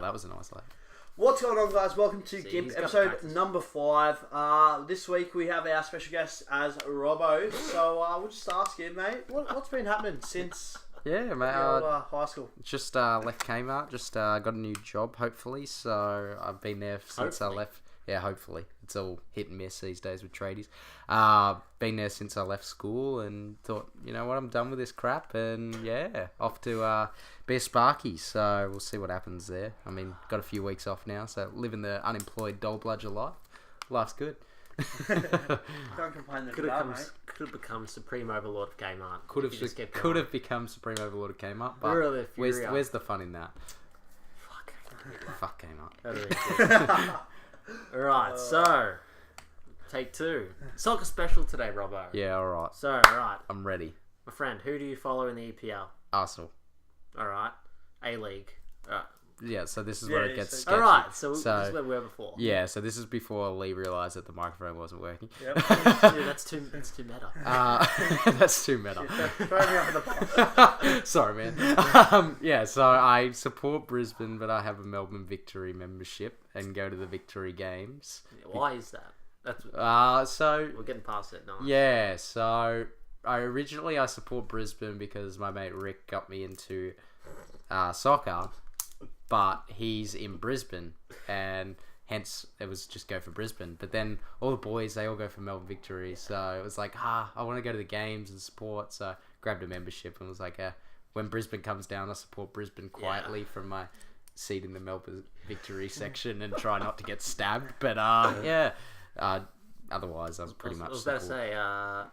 That was a nice laugh. What's going on, guys? Welcome to GIMP episode number 5. This week we have our special guest as Robbo. So we'll just ask him, mate, what's been happening since Yeah, mate. high school? Just left Kmart. Just got a new job, hopefully. So I've been there since I left. Yeah, hopefully. It's all hit and miss these days with tradies. Been there since I left school and thought, you know what, I'm done with this crap. And yeah, off to be a Sparky. So we'll see what happens there. I mean, got a few weeks off now, so living the unemployed dole bludger life. Life's good. Don't complain Could have become Supreme Overlord of Kmart. Could have become Supreme Overlord of Kmart. But Really where's the fun in that? Fuck Kmart. Alright, so take 2. Soccer special today, Robbo. Yeah, alright. So, alright. I'm ready. My friend, who do you follow in the EPL? Arsenal. Alright. A-League. Alright. Yeah, so this is where it gets sketchy. Alright, so this is where we were before. Yeah, so this is before Lee realised that the microphone wasn't working. Yep. Dude, that's too meta. That's too meta. Throw me under the bus. Sorry, man. Yeah, so I support Brisbane, but I have a Melbourne Victory membership and go to the Victory games. Why is that? So We're getting past it now. yeah, so I support Brisbane because my mate Rick got me into soccer, but he's in Brisbane, and hence it was just go for Brisbane. But then all the boys, they all go for Melbourne Victory, so it was like, I want to go to the games and support, so I grabbed a membership and was like, when Brisbane comes down, I support Brisbane quietly from my seat in the Melbourne Victory section and try not to get stabbed. But otherwise I was pretty much. I was about to say,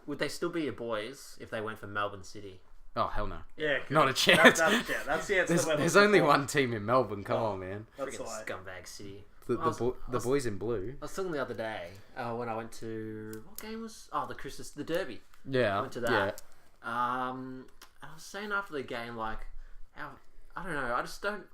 would they still be your boys if they went for Melbourne City? Oh, hell no. Yeah, not a chance. That's the answer. There's only one team in Melbourne. Come on, man. That's Freaking why. scumbag city. The boys in blue. I was talking the other day when I went to what game was? Oh, the Derby. Yeah, I went to that. I was saying after the game, like, how I don't know.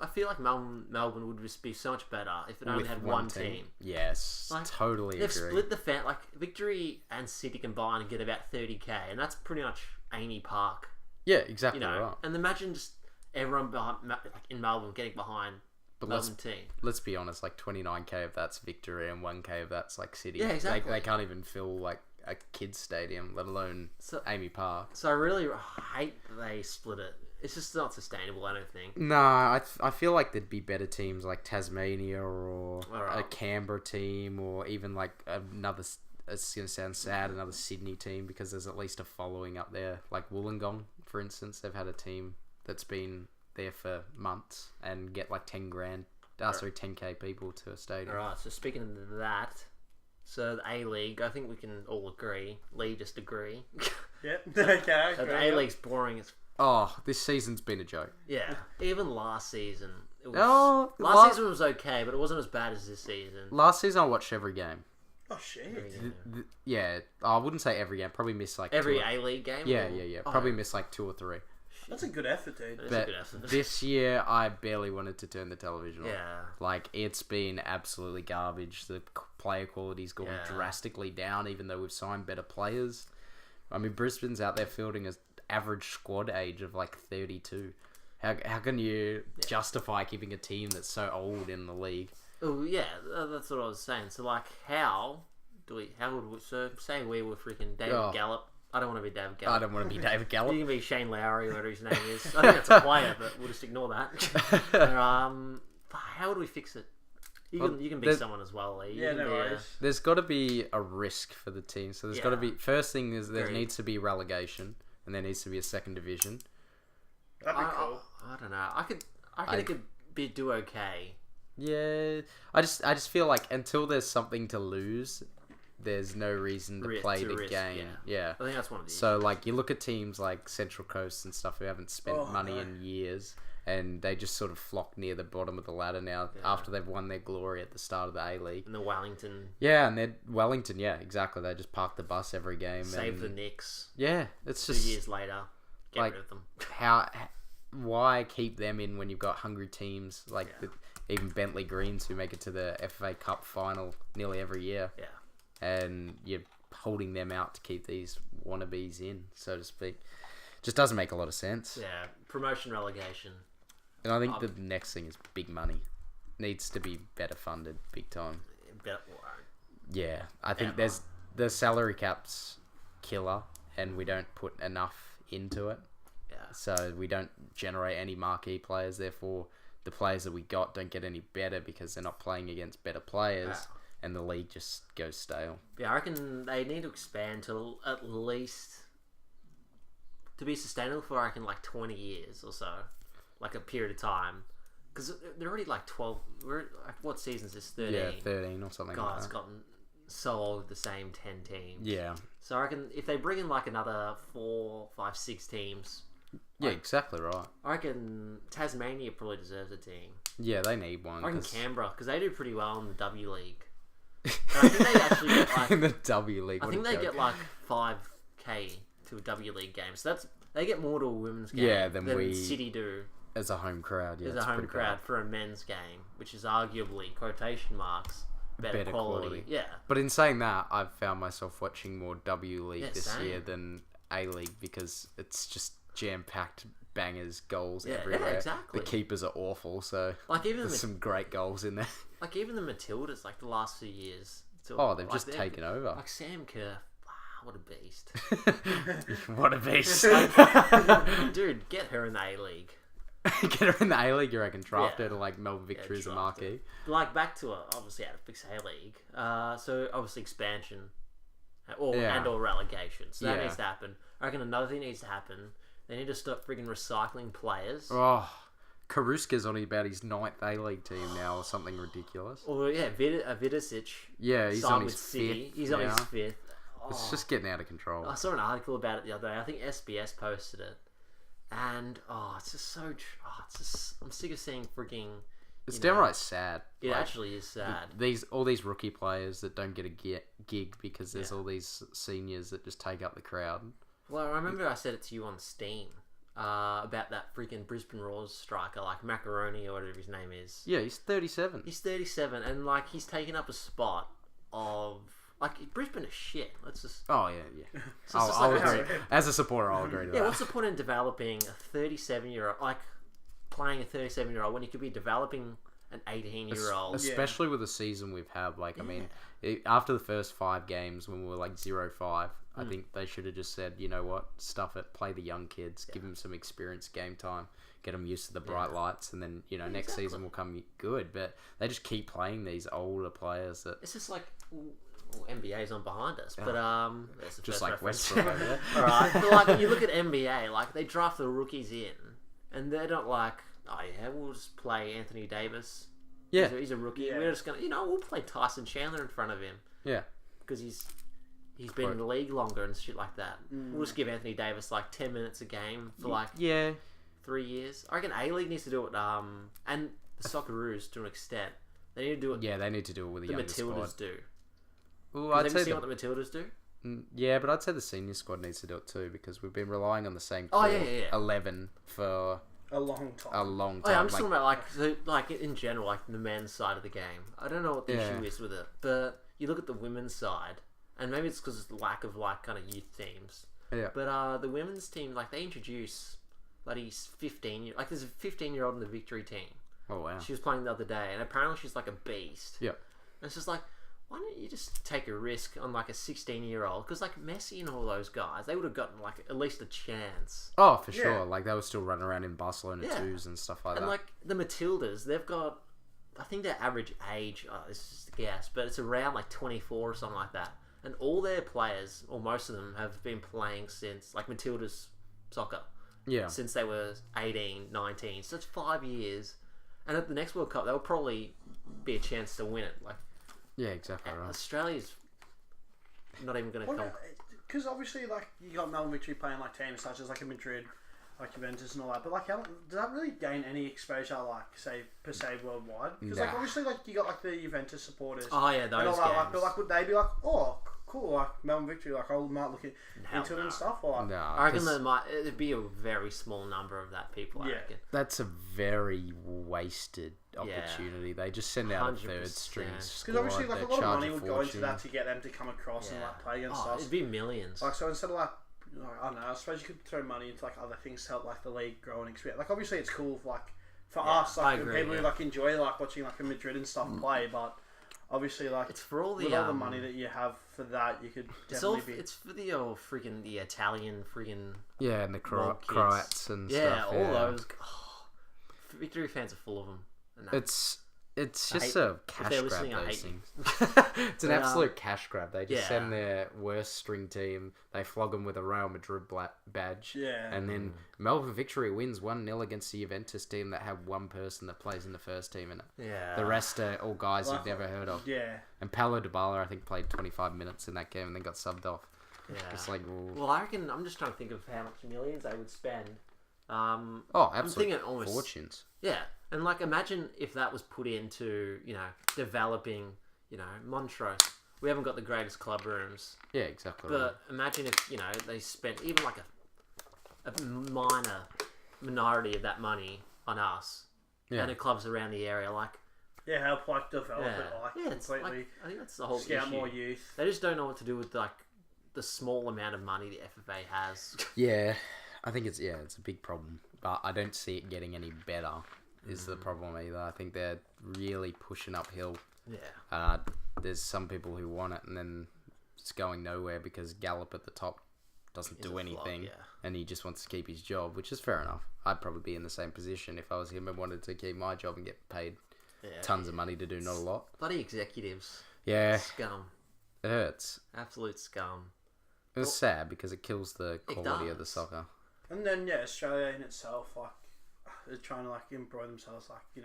I feel like Melbourne would just be so much better if it only With had one team. Yes, Like, totally They've agree. split the fan. Like Victory and City combined and get about 30k, and that's pretty much Amy Park. Yeah, exactly You know, right. and imagine just everyone in Melbourne getting behind Melbourne team. Let's be honest, like 29k of that's Victory and 1k of that's like City. Yeah, exactly. They can't even fill like a kids stadium, let alone Amy Park. So I really hate that they split it. It's just not sustainable, I don't think. No, I feel like there'd be better teams like Tasmania or a Canberra team, or even like another. It's gonna sound sad, another Sydney team, because there's at least a following up there. Like Wollongong, for instance, they've had a team that's been there for months and get like 10k people to a stadium. Alright, so speaking of that, so the A-League, I think we can all agree. Lee just agree. Yep. Okay. So the A-League's boring as. Oh, this season's been a joke. Yeah, even last season. It was, Oh, last season was okay, but it wasn't as bad as this season. Last season I watched every game. Oh shit. Yeah, I wouldn't say every game. Probably missed like Every A-League game? Yeah. Probably missed like 2 or 3. That's a good effort, dude. That's a But good effort. this year, I barely wanted to turn the television on. Yeah. Like, it's been absolutely garbage. The player quality's gone drastically down, even though we've signed better players. I mean, Brisbane's out there fielding an average squad age of like 32. How can you justify keeping a team that's so old in the league? Oh yeah, that's what I was saying. So like, how would we? So say we were freaking David Gallop. I don't want to be David Gallop. I don't want to be David Gallop. You can be Shane Lowry or whatever his name is. I think that's a player, but we'll just ignore that. How would we fix it? You can be someone as well, Lee. Yeah, no worries. There's got to be a risk for the team. So there's got to be. First thing is there needs to be relegation, and there needs to be a second division. That'd be cool. I don't know. I think it could do okay. Yeah, I just feel like until there's something to lose, there's no reason to play the game. Yeah. I think that's one of the So like you look at teams like Central Coast and stuff who haven't spent money in years, and they just sort of flock near the bottom of the ladder now after they've won their glory at the start of the A-League. And the Wellington. Yeah, and Wellington. Yeah, exactly. They just park the bus every game. Save the Knicks. Yeah, it's 2 just years later, get rid of them. Why keep them in when you've got hungry teams like even Bentley Greens who make it to the FA Cup final nearly every year? Yeah. And you're holding them out to keep these wannabes in, so to speak. Just doesn't make a lot of sense. Yeah, promotion relegation. And I think the next thing is big money. needs to be better funded, big time. Better, Yeah, I think there's the salary cap's killer, and we don't put enough into it. Yeah. So we don't generate any marquee players. Therefore, the players that we got don't get any better because they're not playing against better players, and the league just goes stale. Yeah, I reckon they need to expand to at least to be sustainable for, I reckon, like 20 years or so, like a period of time. Because they're already like 12. What season is this? 13. Yeah, 13 or something. God, like it's that. gotten so old with the same 10 teams. Yeah. So I reckon if they bring in like another 4, 5, 6 teams. Yeah, exactly right. I reckon Tasmania probably deserves a team. Yeah, they need one. I reckon Canberra, because they do pretty well in the W League. And I think they actually get like in the W League. I think they get like 5k to a W League game. So that's they get more to a women's game than we City do as a home crowd. Yeah, as a home crowd for a men's game, which is arguably quotation marks better quality. Yeah. But in saying that, I've found myself watching more W League this same. year than A League because it's just jam-packed bangers, goals Yeah, everywhere. exactly. The keepers are awful, so Like even there's some great goals in there. like even the Matildas, like the last few years. They've just taken over. Like Sam Kerr, what a beast! What a beast! Dude, get her in the A League. Get her in the A League, you reckon? Draft Yeah. her to like Melbourne Victory as a marquee. Like back to obviously out of Big A League. So obviously expansion, and or relegation. So that needs to happen. I reckon another thing needs to happen. They need to stop friggin' recycling players. Oh, Karuska's on about his 9th A League team now, or something ridiculous. Or Vidicic. Yeah, he's signed on with his City. 5th. He's on his 5th. It's just getting out of control. I saw an article about it the other day. I think SBS posted it, and it's just so. I'm sick of seeing frigging. It's downright sad. It actually is sad. All these rookie players that don't get a gig because there's all these seniors that just take up the crowd. Well, I remember I said it to you on Steam about that freaking Brisbane Roars striker, like Macaroni or whatever his name is. Yeah, he's 37. He's 37, and like he's taken up a spot of like Brisbane is shit. Let's just. Oh yeah. So I'll agree. As a supporter, I'll agree to that. Yeah, what's the point in developing a 37-year-old, like playing a 37-year-old when you could be developing an 18-year-old? Especially with the season we've had. Like, I mean, after the first 5 games when we were like 0-5, I think they should have just said, you know what, stuff it, play the young kids, give them some experience game time, get them used to the bright lights, and then, you know, next season will come good. But they just keep playing these older players that... It's just like... NBA's on behind us, but that's the just first like reference. Westbrook over there. Alright, but like you look at NBA, like they draft the rookies in, and they're not like, oh yeah, we'll just play Anthony Davis. Yeah, he's a rookie. Yeah. We're just gonna, we'll play Tyson Chandler in front of him. Yeah, because he's been in the league longer and shit like that. We'll just give Anthony Davis like 10 minutes a game for like 3 years. I reckon A League needs to do it, and the Socceroos to an extent. They need to do it. Yeah, they need to do it with a younger squad. The Matildas do. Well, I'd say what the Matildas do. Yeah, but I'd say the senior squad needs to do it too because we've been relying on the same 11 for a long time. Oh, yeah, I'm just talking about like in general, like the men's side of the game. I don't know what the issue is with it, but you look at the women's side, and maybe it's because of the lack of like kind of youth teams. Yeah. But the women's team, like they introduce, like he's 15. Like there's a 15-year-old in the Victory team. Oh wow. She was playing the other day, and apparently she's like a beast. Yeah. And it's just like, why don't you just take a risk on like a 16-year-old? Because like Messi and all those guys, they would have gotten like at least a chance. Oh, for sure. Like they were still running around in Barcelona 2s and stuff like that. And like the Matildas, they've got, I think their average age, this is just a guess, but it's around like 24 or something like that. And all their players, or most of them, have been playing since like Matildas soccer. Yeah. Since they were 18, 19. So it's 5 years. And at the next World Cup, they'll probably be a chance to win it. Like. Yeah, exactly right. Australia's not even going to come. Because obviously, like, you got Melbourne Victory playing like teams such as like a Madrid, like Juventus and all that. But like, does that really gain any exposure, like, say, per se, worldwide? Because like, obviously, like, you got like the Juventus supporters. Oh yeah, those and all games. that, like, but like, would they be like, oh, cool, like Melbourne Victory, like, I might look into it and stuff, or like, I reckon it'd be a very small number of that people. I reckon that's a very wasted opportunity. They just send out a third string squad. Because obviously, like, a lot of money would go into that to get them to come across and like play against us. It'd be millions. Like, so instead of like, I don't know, I suppose you could throw money into like other things to help like the league grow and expand. Like, obviously, it's cool for like for us, like agree, people who like enjoy like watching like a Madrid and stuff play, but obviously like it's for all the with all the money that you have for that, you could definitely it's for the freaking the Italian freaking and the Mob kids. Croats and stuff. all those. Victory fans are full of them. It's just a cash grab. Listening, I hate things. It's an absolute cash grab. They just send their worst string team. They flog them with a Real Madrid badge. Yeah. And then Melbourne Victory wins 1-0 against the Juventus team that had one person that plays in the first team in it. Yeah. The rest are all guys you've never heard of. Yeah. And Paulo Dybala, I think, played 25 minutes in that game and then got subbed off. Yeah. It's like, well, I reckon I'm just trying to think of how much millions they would spend. absolutely. I'm thinking almost fortunes. Yeah. And like, imagine if that was put into, developing, Montrose. We haven't got the greatest club rooms. Yeah, exactly. But imagine if, they spent even like a minor minority of that money on us. Yeah. And the clubs around the area, like... Yeah, help like develop it, like completely. Like, I think that's the whole scout issue. more youth. They just don't know what to do with like the small amount of money the FFA has. Yeah, I think it's a big problem. But I don't see it getting any better. Is the problem either. I think they're really pushing uphill. Yeah. There's some people who want it and then it's going nowhere because Gallup at the top doesn't do anything and he just wants to keep his job, which is fair enough. I'd probably be in the same position if I was him and wanted to keep my job and get paid tons of money to do not a lot. Bloody executives. Yeah. Scum. It hurts. Absolute scum. It's sad because it kills the quality of the soccer. And then, Australia in itself, like, they're trying to like improve themselves, like like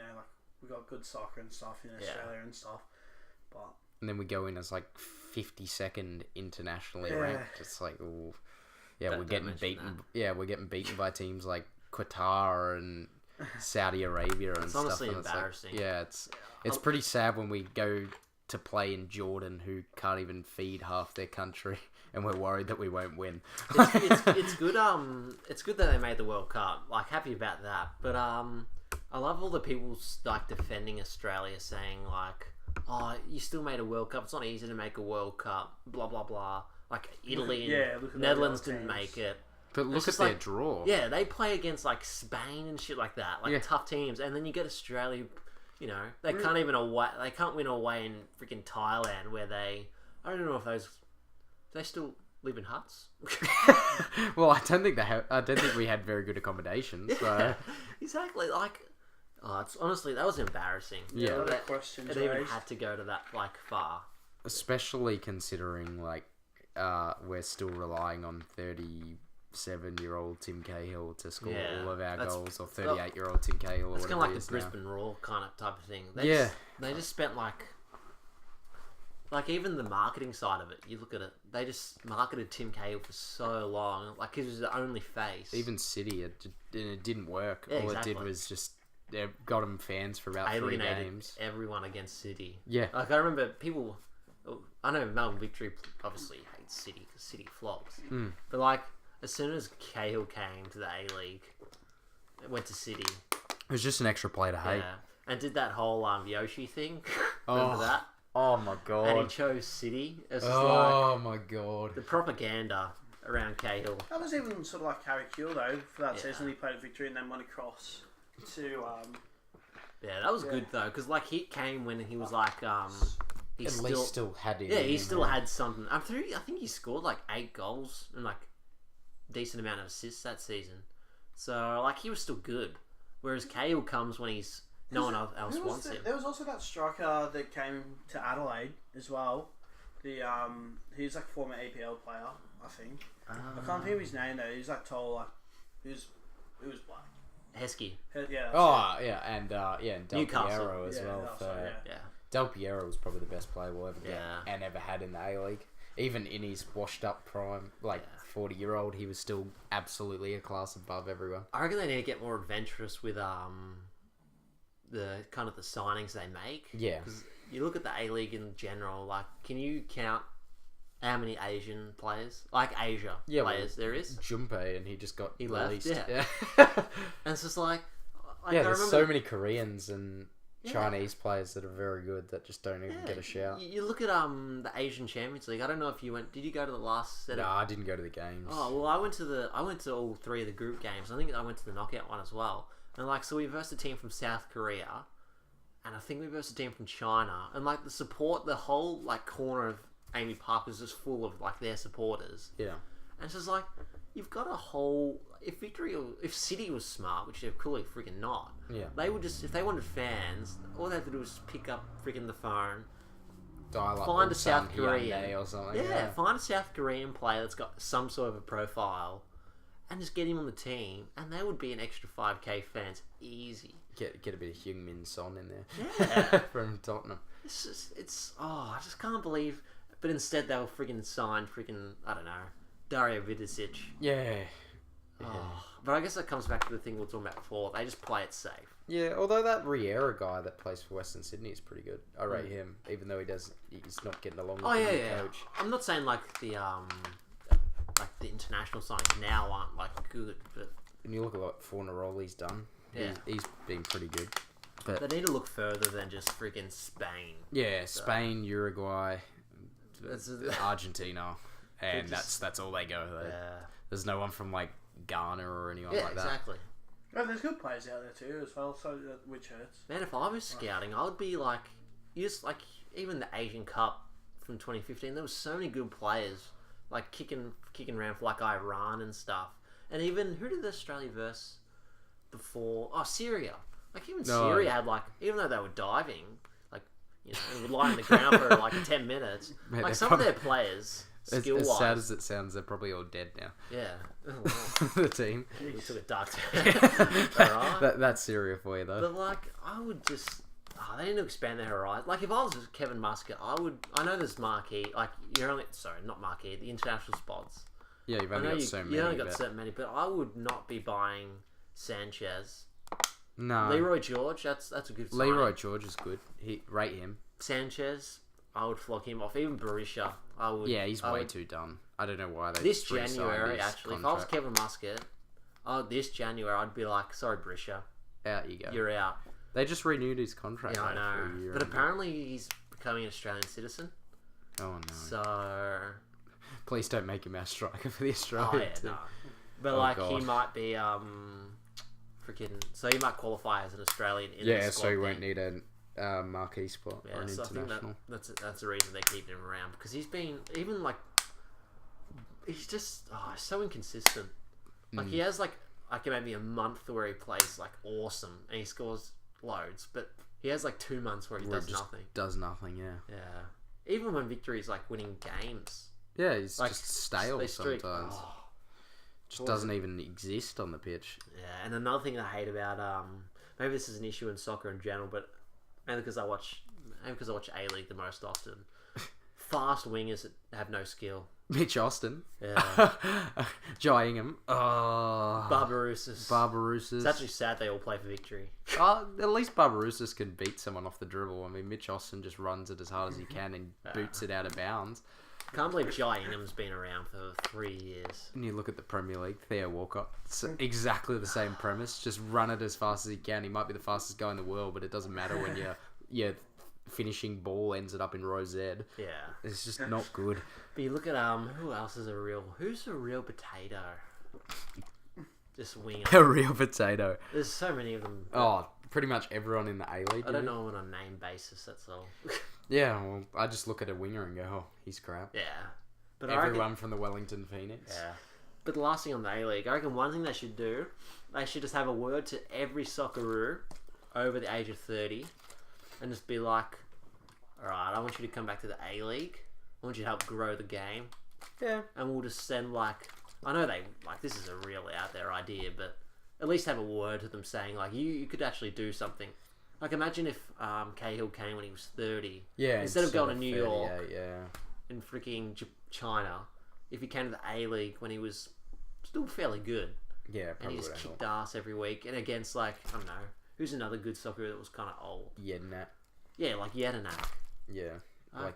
we got good soccer and stuff in Australia and stuff, but and then we go in as like 52nd internationally ranked. It's like, we're getting beaten. Yeah, we're getting beaten by teams like Qatar and Saudi Arabia and it's stuff. Honestly, and embarrassing. It's pretty sad when we go to play in Jordan, who can't even feed half their country, and we're worried that we won't win. It's good. It's good that they made the World Cup. Like, happy about that. But I love all the people like defending Australia, saying like, "Oh, you still made a World Cup. It's not easy to make a World Cup." Blah blah blah. Like Italy, and Netherlands didn't make it. But look at their draw. Yeah, they play against like Spain and shit like that, like tough teams, and then you get Australia. They can't even away. They can't win away in freaking Thailand, where I don't know if those. They still live in huts. Well, I don't think they have. I don't think we had very good accommodations. So. Exactly. Like, it's honestly that was embarrassing. Yeah, that questions it even had to go to that like far. Especially considering like we're still relying on 37-year-old Tim Cahill to score all of our goals, or 38-year-old Tim Cahill. It's kind of like the Brisbane Roar kind of type of thing. They just spent like even the marketing side of it. You look at it, they just marketed Tim Cahill for so long, like he was the only face. Even City, it didn't work. All it did was just got him fans for about 3 games. Everyone against City. Yeah, like I remember people. I know Melbourne Victory obviously hates City because City flops, but like. As soon as Cahill came to the A-League, it went to City. It was just an extra play to hate. Yeah. And did that whole Yoshi thing. Remember that? Oh my god. And he chose City. It was just my god. The propaganda around Cahill. That was even sort of like Harry Kewell though, for that season he played at Victory and then went across to... Yeah, that was good though, because like he came when he was like... He still had it. Yeah, he still had something. I think he scored like 8 goals and like decent amount of assists that season, so like he was still good. Whereas Cahill comes when no one else wants him. There was also that striker that came to Adelaide as well. He's like former APL player, I think. I can't think of his name though. He's like tall, like he was black. Heskey. Yeah. And Del Newcastle. Piero as well. Del Piero was probably the best player we'll ever get and ever had in the A-League. Even in his washed up prime, 40-year-old, he was still absolutely a class above everyone. I reckon they need to get more adventurous with the kind of the signings they make. Yeah. Because you look at the A-League in general, like, can you count how many Asian players, like Asia players there is? Junpei, and he just got released. Left, yeah. And it's just like there's so many Koreans and Chinese players that are very good that just don't even get a shout. You look at the Asian Champions League. I don't know if you went. Did you go to the last set? No, I didn't go to the games. Oh well, I went to all 3 of the group games. I think I went to the knockout one as well. And like, so we versed a team from South Korea, and I think we versed a team from China, and like the support, the whole like corner of Amy Park was just full of like their supporters. Yeah. And it's just like, you've got a whole... If City was smart, which they're clearly freaking not, they would just... If they wanted fans, all they have to do is pick up freaking the phone, dial up find a South Korean... or something. Yeah, find a South Korean player that's got some sort of a profile, and just get him on the team, and they would be an extra 5k fans easy. Get a bit of Heung-min Son in there. Yeah. From Tottenham. I just can't believe... But instead they were freaking signed I don't know, Dario Vidicic. Yeah. Oh, but I guess that comes back to the thing we were talking about before. They just play it safe. Yeah, although that Riera guy that plays for Western Sydney is pretty good. I rate him, even though he's not getting along with the new coach. I'm not saying like the international signings now aren't like good, but when you look at what Fornaroli's done, he's been pretty good. But they need to look further than just freaking Spain. Yeah, Spain, Uruguay, Argentina, and that's all they go. There's no one from like Ghana or anyone like that. Exactly. Well, there's good players out there too as well, so which hurts. Man, if I was scouting, I would be like, even the Asian Cup from 2015, there was so many good players like kicking around for like Iran and stuff, and even who did Australia verse before? Oh, Syria. Like even Syria had like, even though they were diving, like and would lie on the ground for like 10 minutes. Mate, like some of their players. Skill-wise. As sad as it sounds, they're probably all dead now. Yeah. The team. We took a dark turn. Alright. That's Syria for you, though. But, like, I would just... they need to expand their horizon. Like, if I was Kevin Muscat, I know there's marquee... Like, you're only... Sorry, not marquee. The international spots. Yeah, you've only got so many. You've only got so many. But I would not be buying Sanchez. No. Leroy George, that's a good sign. Leroy George is good. Rate him. Sanchez, I would flog him off. Even Berisha, I would. Yeah, he's way too done. I don't know why they. This January, actually, if I was Kevin Muscat, this January, I'd be like, sorry, Berisha, out you go. You're out. They just renewed his contract. Yeah, I know. For a year, but apparently, he's becoming an Australian citizen. Oh no. So. Please don't make him our striker for the Australian team. No. But he might be so he might qualify as an Australian in the squad. So he won't need a marquee spot or an international. I think that's the reason they're keeping him around, because he's been he's just so inconsistent. Like he has like maybe a month where he plays like awesome and he scores loads, but he has like 2 months where he does nothing. Does nothing, yeah. Yeah. Even when Victory's like winning games. Yeah, he's like, just stale sometimes. Just Awesome. Doesn't even exist on the pitch. Yeah, and another thing I hate about maybe this is an issue in soccer in general, but mainly because I watch A-League the most often. Fast wingers that have no skill. Mitch Austin. Yeah. Jai Ingham. Barbarouses. It's actually sad they all play for Victory. At least Barbarouses can beat someone off the dribble. I mean, Mitch Austin just runs it as hard as he can and boots it out of bounds. I can't believe Jai Ingham's been around for 3 years. And you look at the Premier League, Theo Walcott. It's exactly the same premise. Just run it as fast as he can. He might be the fastest guy in the world, but it doesn't matter when your finishing ball ends it up in row Z. Yeah. It's just not good. But you look at who else is who's a real potato? Just winger. A real potato. There's so many of them. Oh, pretty much everyone in the A-League. I don't know on a name basis, that's all. Yeah, well, I just look at a winger and go, oh, he's crap. Yeah. But everyone from the Wellington Phoenix. Yeah. But the last thing on the A-League, I reckon one thing they should do, they should just have a word to every Socceroo over the age of 30 and just be like, alright, I want you to come back to the A-League. I want you to help grow the game. Yeah. And we'll just send I know this is a really out there idea, but at least have a word to them saying you could actually do something. Like imagine if Cahill came when he was 30. Yeah. Instead of going to New York. Yeah. In freaking China, if he came to the A-League when he was still fairly good. Yeah, And probably. he just kicked ass every week, and against I don't know, who's another good soccer that was kind of old? Yednat. Yeah, like Yedinak. Yeah,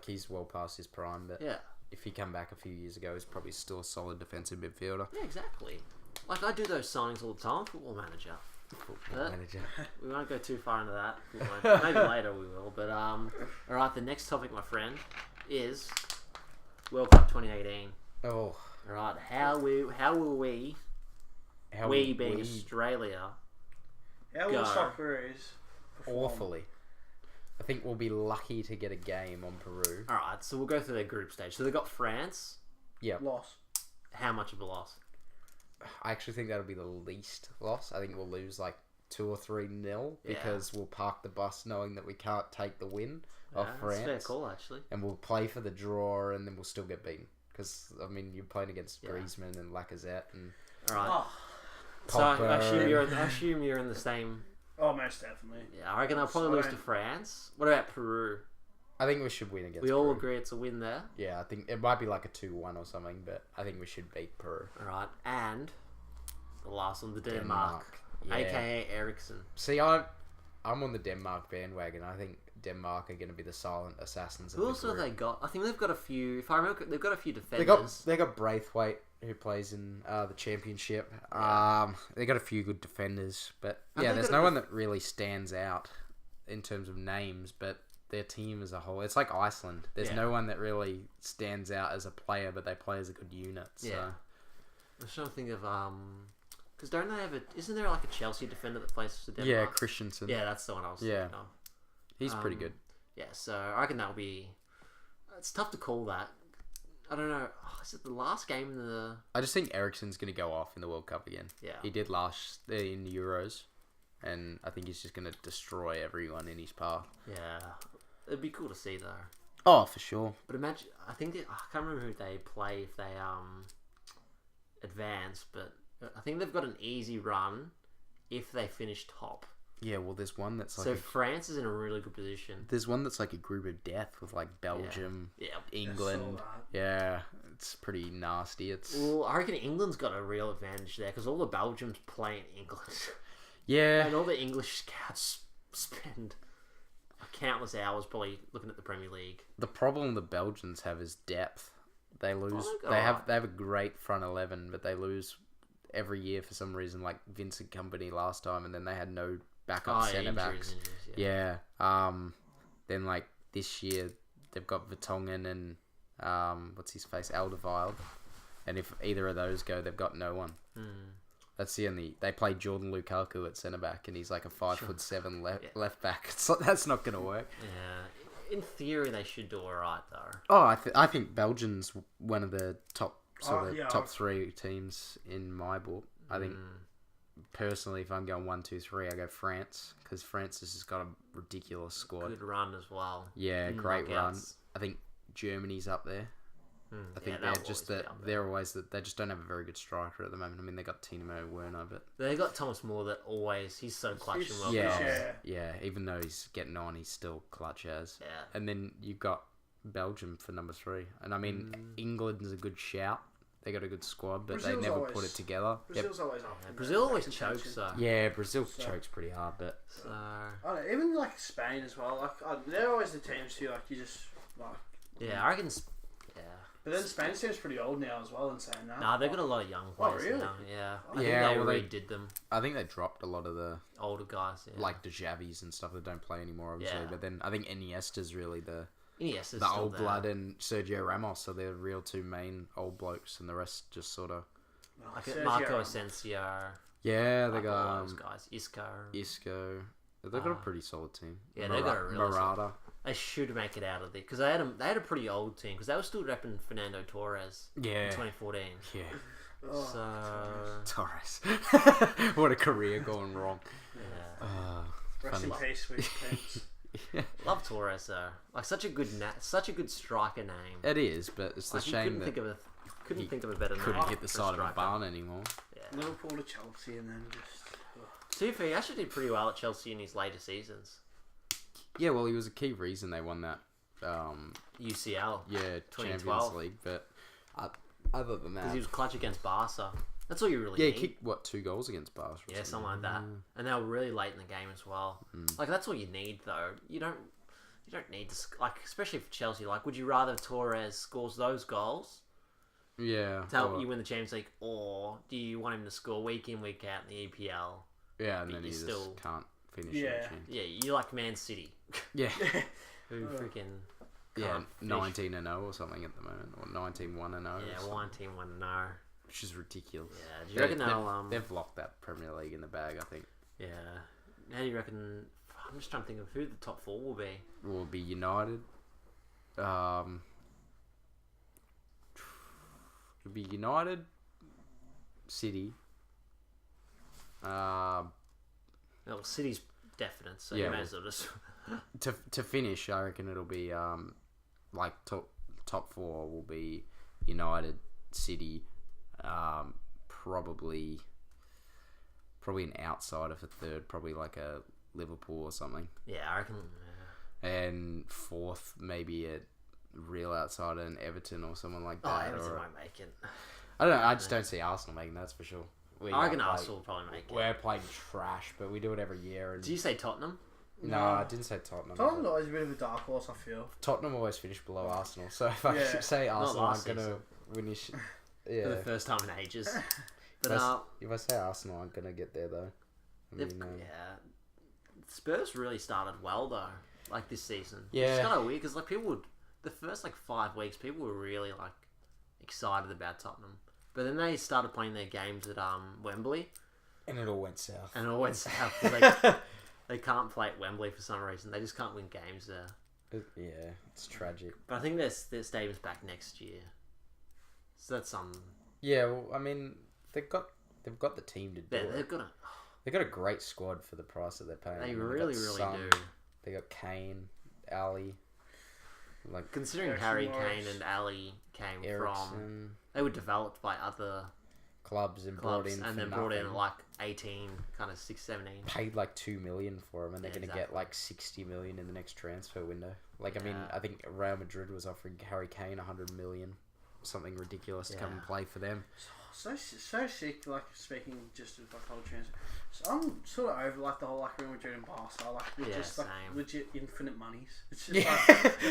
he's well past his prime, but if he come back a few years ago, he's probably still a solid defensive midfielder. Yeah, exactly. Like I do those signings all the time, Football Manager. We won't go too far into that. Maybe later we will. But alright, the next topic, my friend, is World Cup 2018. Oh. Alright, how will we being Australia, How will Socceroos perform? Awfully. I think we'll be lucky to get a game on Peru. Alright, so we'll go through their group stage. So they've got France. Yeah. Loss. How much of a loss? I actually think that'll be the least loss. I think we'll lose like 2 or 3-0 because we'll park the bus knowing that we can't take the win off France. That's a fair call, actually. And we'll play for the draw and then we'll still get beaten. Because, I mean, you're playing against Griezmann and Lacazette and... Alright. So I assume you're in the same... Oh, most definitely. Yeah, I reckon they'll probably lose to France. What about Peru? I think we should win against We Peru. all agree it's a win there. Yeah, I think it might be like a 2-1 or something, but I think we should beat Peru. Alright, and the last one, the Denmark. Yeah. AKA Ericsson. See, I'm on the Denmark bandwagon. I think Denmark are going to be the silent assassins of Who the else have group. they got? I think they've got a few. If I remember, they've got a few defenders. They got Braithwaite, who plays in the championship. They got a few good defenders, but there's no one that really stands out in terms of names. But their team as a whole, it's like Iceland. There's no one that really stands out as a player, but they play as a good unit. So. Yeah. I'm trying to think of because don't they have isn't there like a Chelsea defender that plays for Denmark? Yeah, Christensen. Yeah, that's the one I was thinking of. He's pretty good. Yeah, so I reckon that'll be. It's tough to call that. I don't know. Oh, is it the last game in the? I just think Ericsson's going to go off in the World Cup again. Yeah, he did last in the Euros, and I think he's just going to destroy everyone in his path. Yeah, it'd be cool to see though. Oh, for sure. But imagine, I think I can't remember who they play if they advance, but I think they've got an easy run if they finish top. Yeah, well, there's one that's like... So France is in a really good position. There's one that's like a group of death with like Belgium, England. Yeah, it's pretty nasty. Well, I reckon England's got a real advantage there because all the Belgians play in England. Yeah. And all the English scouts spend countless hours probably looking at the Premier League. The problem the Belgians have is depth. They lose. They have a great front 11, but they lose every year for some reason. Like Vincent Kompany last time, and then they had no backup centre backs. Yeah. Then like this year they've got Vertonghen and what's his face, Alderweireld, and if either of those go, they've got no one. That's the only. They play Jordan Lukaku at centre back, and he's like a 5'7" left back. So that's not going to work. Yeah, in theory they should do alright though. Oh, I think Belgium's one of the top top 3 teams in my book. I think personally, if I'm going 1, 2, 3, I go France because France has just got a ridiculous squad. Good run as well. Yeah, great run. I think Germany's up there. I think they're always that they just don't have a very good striker at the moment. I mean, they got Timo Werner, but they got Thomas Moore that he's so clutch and well. Yeah. Even though he's getting on, he's still clutch as. Yeah. And then you've got Belgium for number 3, and I mean England's a good shout. They got a good squad, but they never put it together. Brazil's always up. Brazil always chokes, so. Yeah, Brazil chokes pretty hard, but I don't know, even like Spain as well. Like they're always the teams who like you just like. Yeah, I reckon. But then Spain seems pretty old now as well in saying that. Nah, they've got a lot of young players now. Yeah. I think they redid them. I think they dropped a lot of the older guys, like the Javis and stuff that don't play anymore, obviously. Yeah. But then I think Iniesta's really the old blood, and Sergio Ramos are their real 2 main old blokes, and the rest just sort of like Marco Asensio. Yeah, they got those guys. Isco. They've got a pretty solid team. Yeah, they got a real Morata. They should make it out of there because they had a pretty old team because they were still repping Fernando Torres. In 2014. Yeah. Torres. What a career going wrong. Yeah. Rest in peace, with Prince. Love Torres though. Like such a good striker name. It is, but it's the shame that couldn't think of a better name. Couldn't hit the side of a barn anymore. Yeah. Liverpool to Chelsea and then just. He actually did pretty well at Chelsea in his later seasons. Yeah, well, he was a key reason they won that UCL. Yeah, Champions League. But other than that, because he was clutch against Barca. That's all you really need. Yeah, he kicked 2 goals against Barca. Yeah, something like that. And they were really late in the game as well. Like that's all you need though. You don't need to especially for Chelsea. Like, would you rather Torres scores those goals? Yeah. To help you win the Champions League, or do you want him to score week in, week out in the EPL? Yeah, and then he still can't finish. Yeah, you like Man City. Yeah. Who freaking 19-0 or something at the moment, or 19-1-0. Yeah, 19-1-0. Which is ridiculous. Yeah, do you reckon they've locked that Premier League in the bag? I think. Yeah. How do you reckon? I'm just trying to think of who the top 4 will be. Will be United. It'll be United, City. Well, City's definite, so you may as well just. To finish, I reckon it'll be like top 4 will be United, City, probably an outsider for third, probably like a Liverpool or something. Yeah, I reckon. Yeah. And fourth, maybe a real outsider in Everton or someone like that. Oh, Everton won't make it. I don't know. I just don't see Arsenal making that, that's for sure. I reckon Arsenal will probably make it. We're playing trash, but we do it every year. And... Did you say Tottenham? No, I didn't say Tottenham. Tottenham's always a bit of a dark horse, I feel. Tottenham always finish below Arsenal, so if I say Arsenal, I'm going to finish... Yeah. For the first time in ages. But if I say Arsenal, I'm going to get there, though. Spurs really started well, though, like this season. Yeah. It's kind of weird, because like, the first like 5 weeks, people were really like excited about Tottenham. But then they started playing their games at Wembley. And it all went south. They can't play at Wembley for some reason. They just can't win games there. Yeah, it's tragic. But I think their stadium's back next year. So that's Yeah, well, I mean, they've got the team to do it. They've got a great squad for the price that they're paying. They really do. They got Kane, Ali. Like considering Ericsson, Harry Morris. Kane and Ali came Ericsson. from, they were developed by other clubs and brought in at like 18, kind of 17. Paid like $2 million for them, and they're going to get like $60 million in the next transfer window. Like, I mean, I think Real Madrid was offering Harry Kane $100 million, something ridiculous to come and play for them. So sick. Like speaking just of like whole transfer. So I'm sort of over like the whole like Real Madrid and Barca, like with just like legit infinite monies. It's just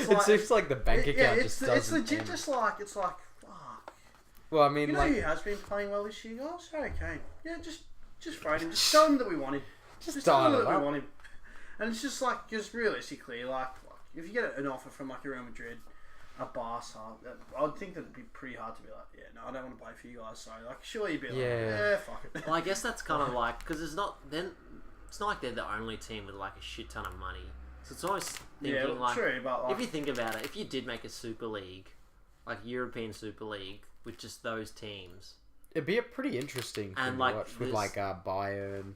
it seems like the bank account just doesn't. It's legit. End. Just like it's like fuck. Well, I mean, you know like who has been playing well this year, guys? Harry Kane. Yeah, just throw him. Just tell him that we want him. Just tell him that we want him. And it's just like, just realistically, like if you get an offer from like a Real Madrid, a Barca, I would think that it'd be pretty hard to be like, yeah, no, I don't want to play for you guys. So like, surely you'd be like, yeah, fuck it. Well, I guess that's kind of like, because it's not like they're the only team with like a shit ton of money. So it's always thinking like, true, but like, if you think about it, if you did make a Super League, like European Super League, with just those teams, it'd be a pretty interesting thing to watch with like Bayern,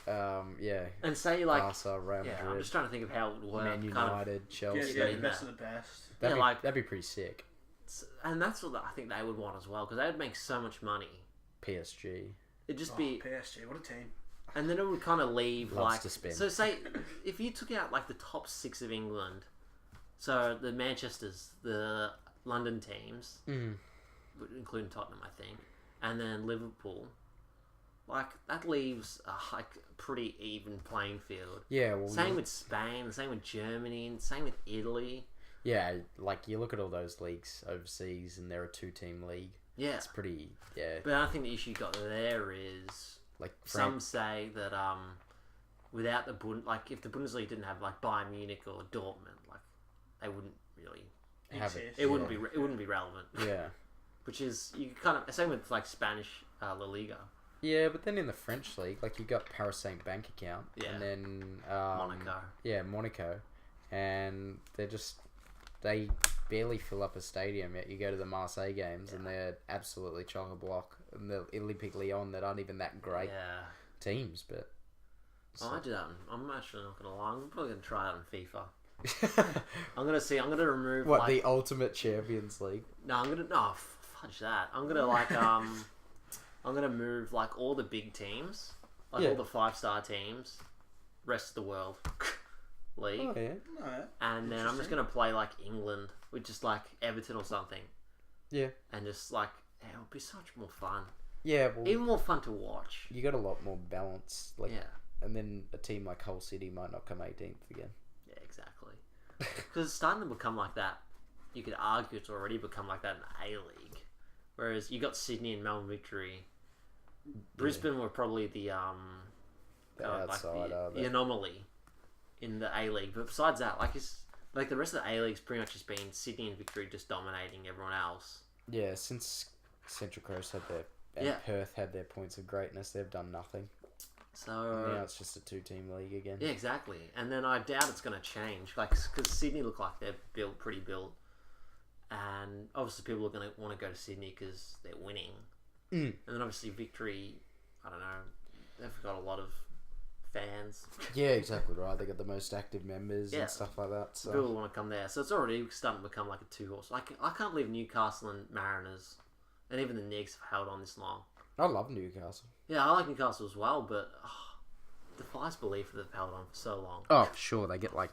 and say like Barca, Real Madrid. I'm just trying to think of how it would work. Man United, Chelsea, the best of the best. That'd be pretty sick. And that's what I think they would want as well, because they would make so much money. PSG. It'd just be PSG. What a team. And then it would kind of leave Loves to spend. So say if you took out like the top 6 of England, so the Manchesters, the London teams, including Tottenham, I think, and then Liverpool, like that leaves a like pretty even playing field. Yeah. Well, same with Spain, same with Germany, and same with Italy. Yeah, like you look at all those leagues overseas, and they're a 2-team league. Yeah, it's pretty. Yeah, but I think the issue you got there is like some say that without the like if the Bundesliga didn't have like Bayern Munich or Dortmund, like they wouldn't really have it. It wouldn't be relevant. Yeah, which is you kind of same with like Spanish La Liga. Yeah, but then in the French league, like you got Paris Saint Bank account, and then Monaco. Yeah, Monaco, and they barely fill up a stadium. Yet you go to the Marseille games, and they're absolutely chock-a-block. And the Olympique Lyon, that aren't even that great teams, but I might do that. I'm actually not gonna lie. I'm probably gonna try it on FIFA. I'm gonna remove the Ultimate Champions League. No, fudge that. I'm gonna I'm gonna move like all the big teams, like all the 5-star teams, rest of the world league. Oh yeah. And then I'm just gonna play like England with just like Everton or something. Yeah. And just like it'll be so much more fun. Yeah. Well, even more fun to watch. You got a lot more balance. Like, and then a team like Hull City might not come 18th again. Yeah, exactly. Because it's starting to become like that. You could argue it's already become like that in the A-League. Whereas you got Sydney and Melbourne Victory. Brisbane were probably the the anomaly in the A-League. But besides that, like the rest of the A-League's pretty much just been Sydney and Victory just dominating everyone else. Yeah, since Central Coast had Perth had their points of greatness, they've done nothing. So now it's just a 2-team league again. yeah, exactly. And then I doubt it's going to change, like because Sydney look like they're pretty built, and obviously people are going to want to go to Sydney because they're winning. And then obviously Victory, I don't know, they've got a lot of fans. Yeah, exactly right. They got the most active members and stuff like that. So people want to come there. So it's already starting to become like a 2-horse. Like I can't believe Newcastle and Mariners, and even the Knicks have held on this long. I love Newcastle. Yeah, I like Newcastle as well, but defies belief that they've held on for so long. Oh, sure, they get like,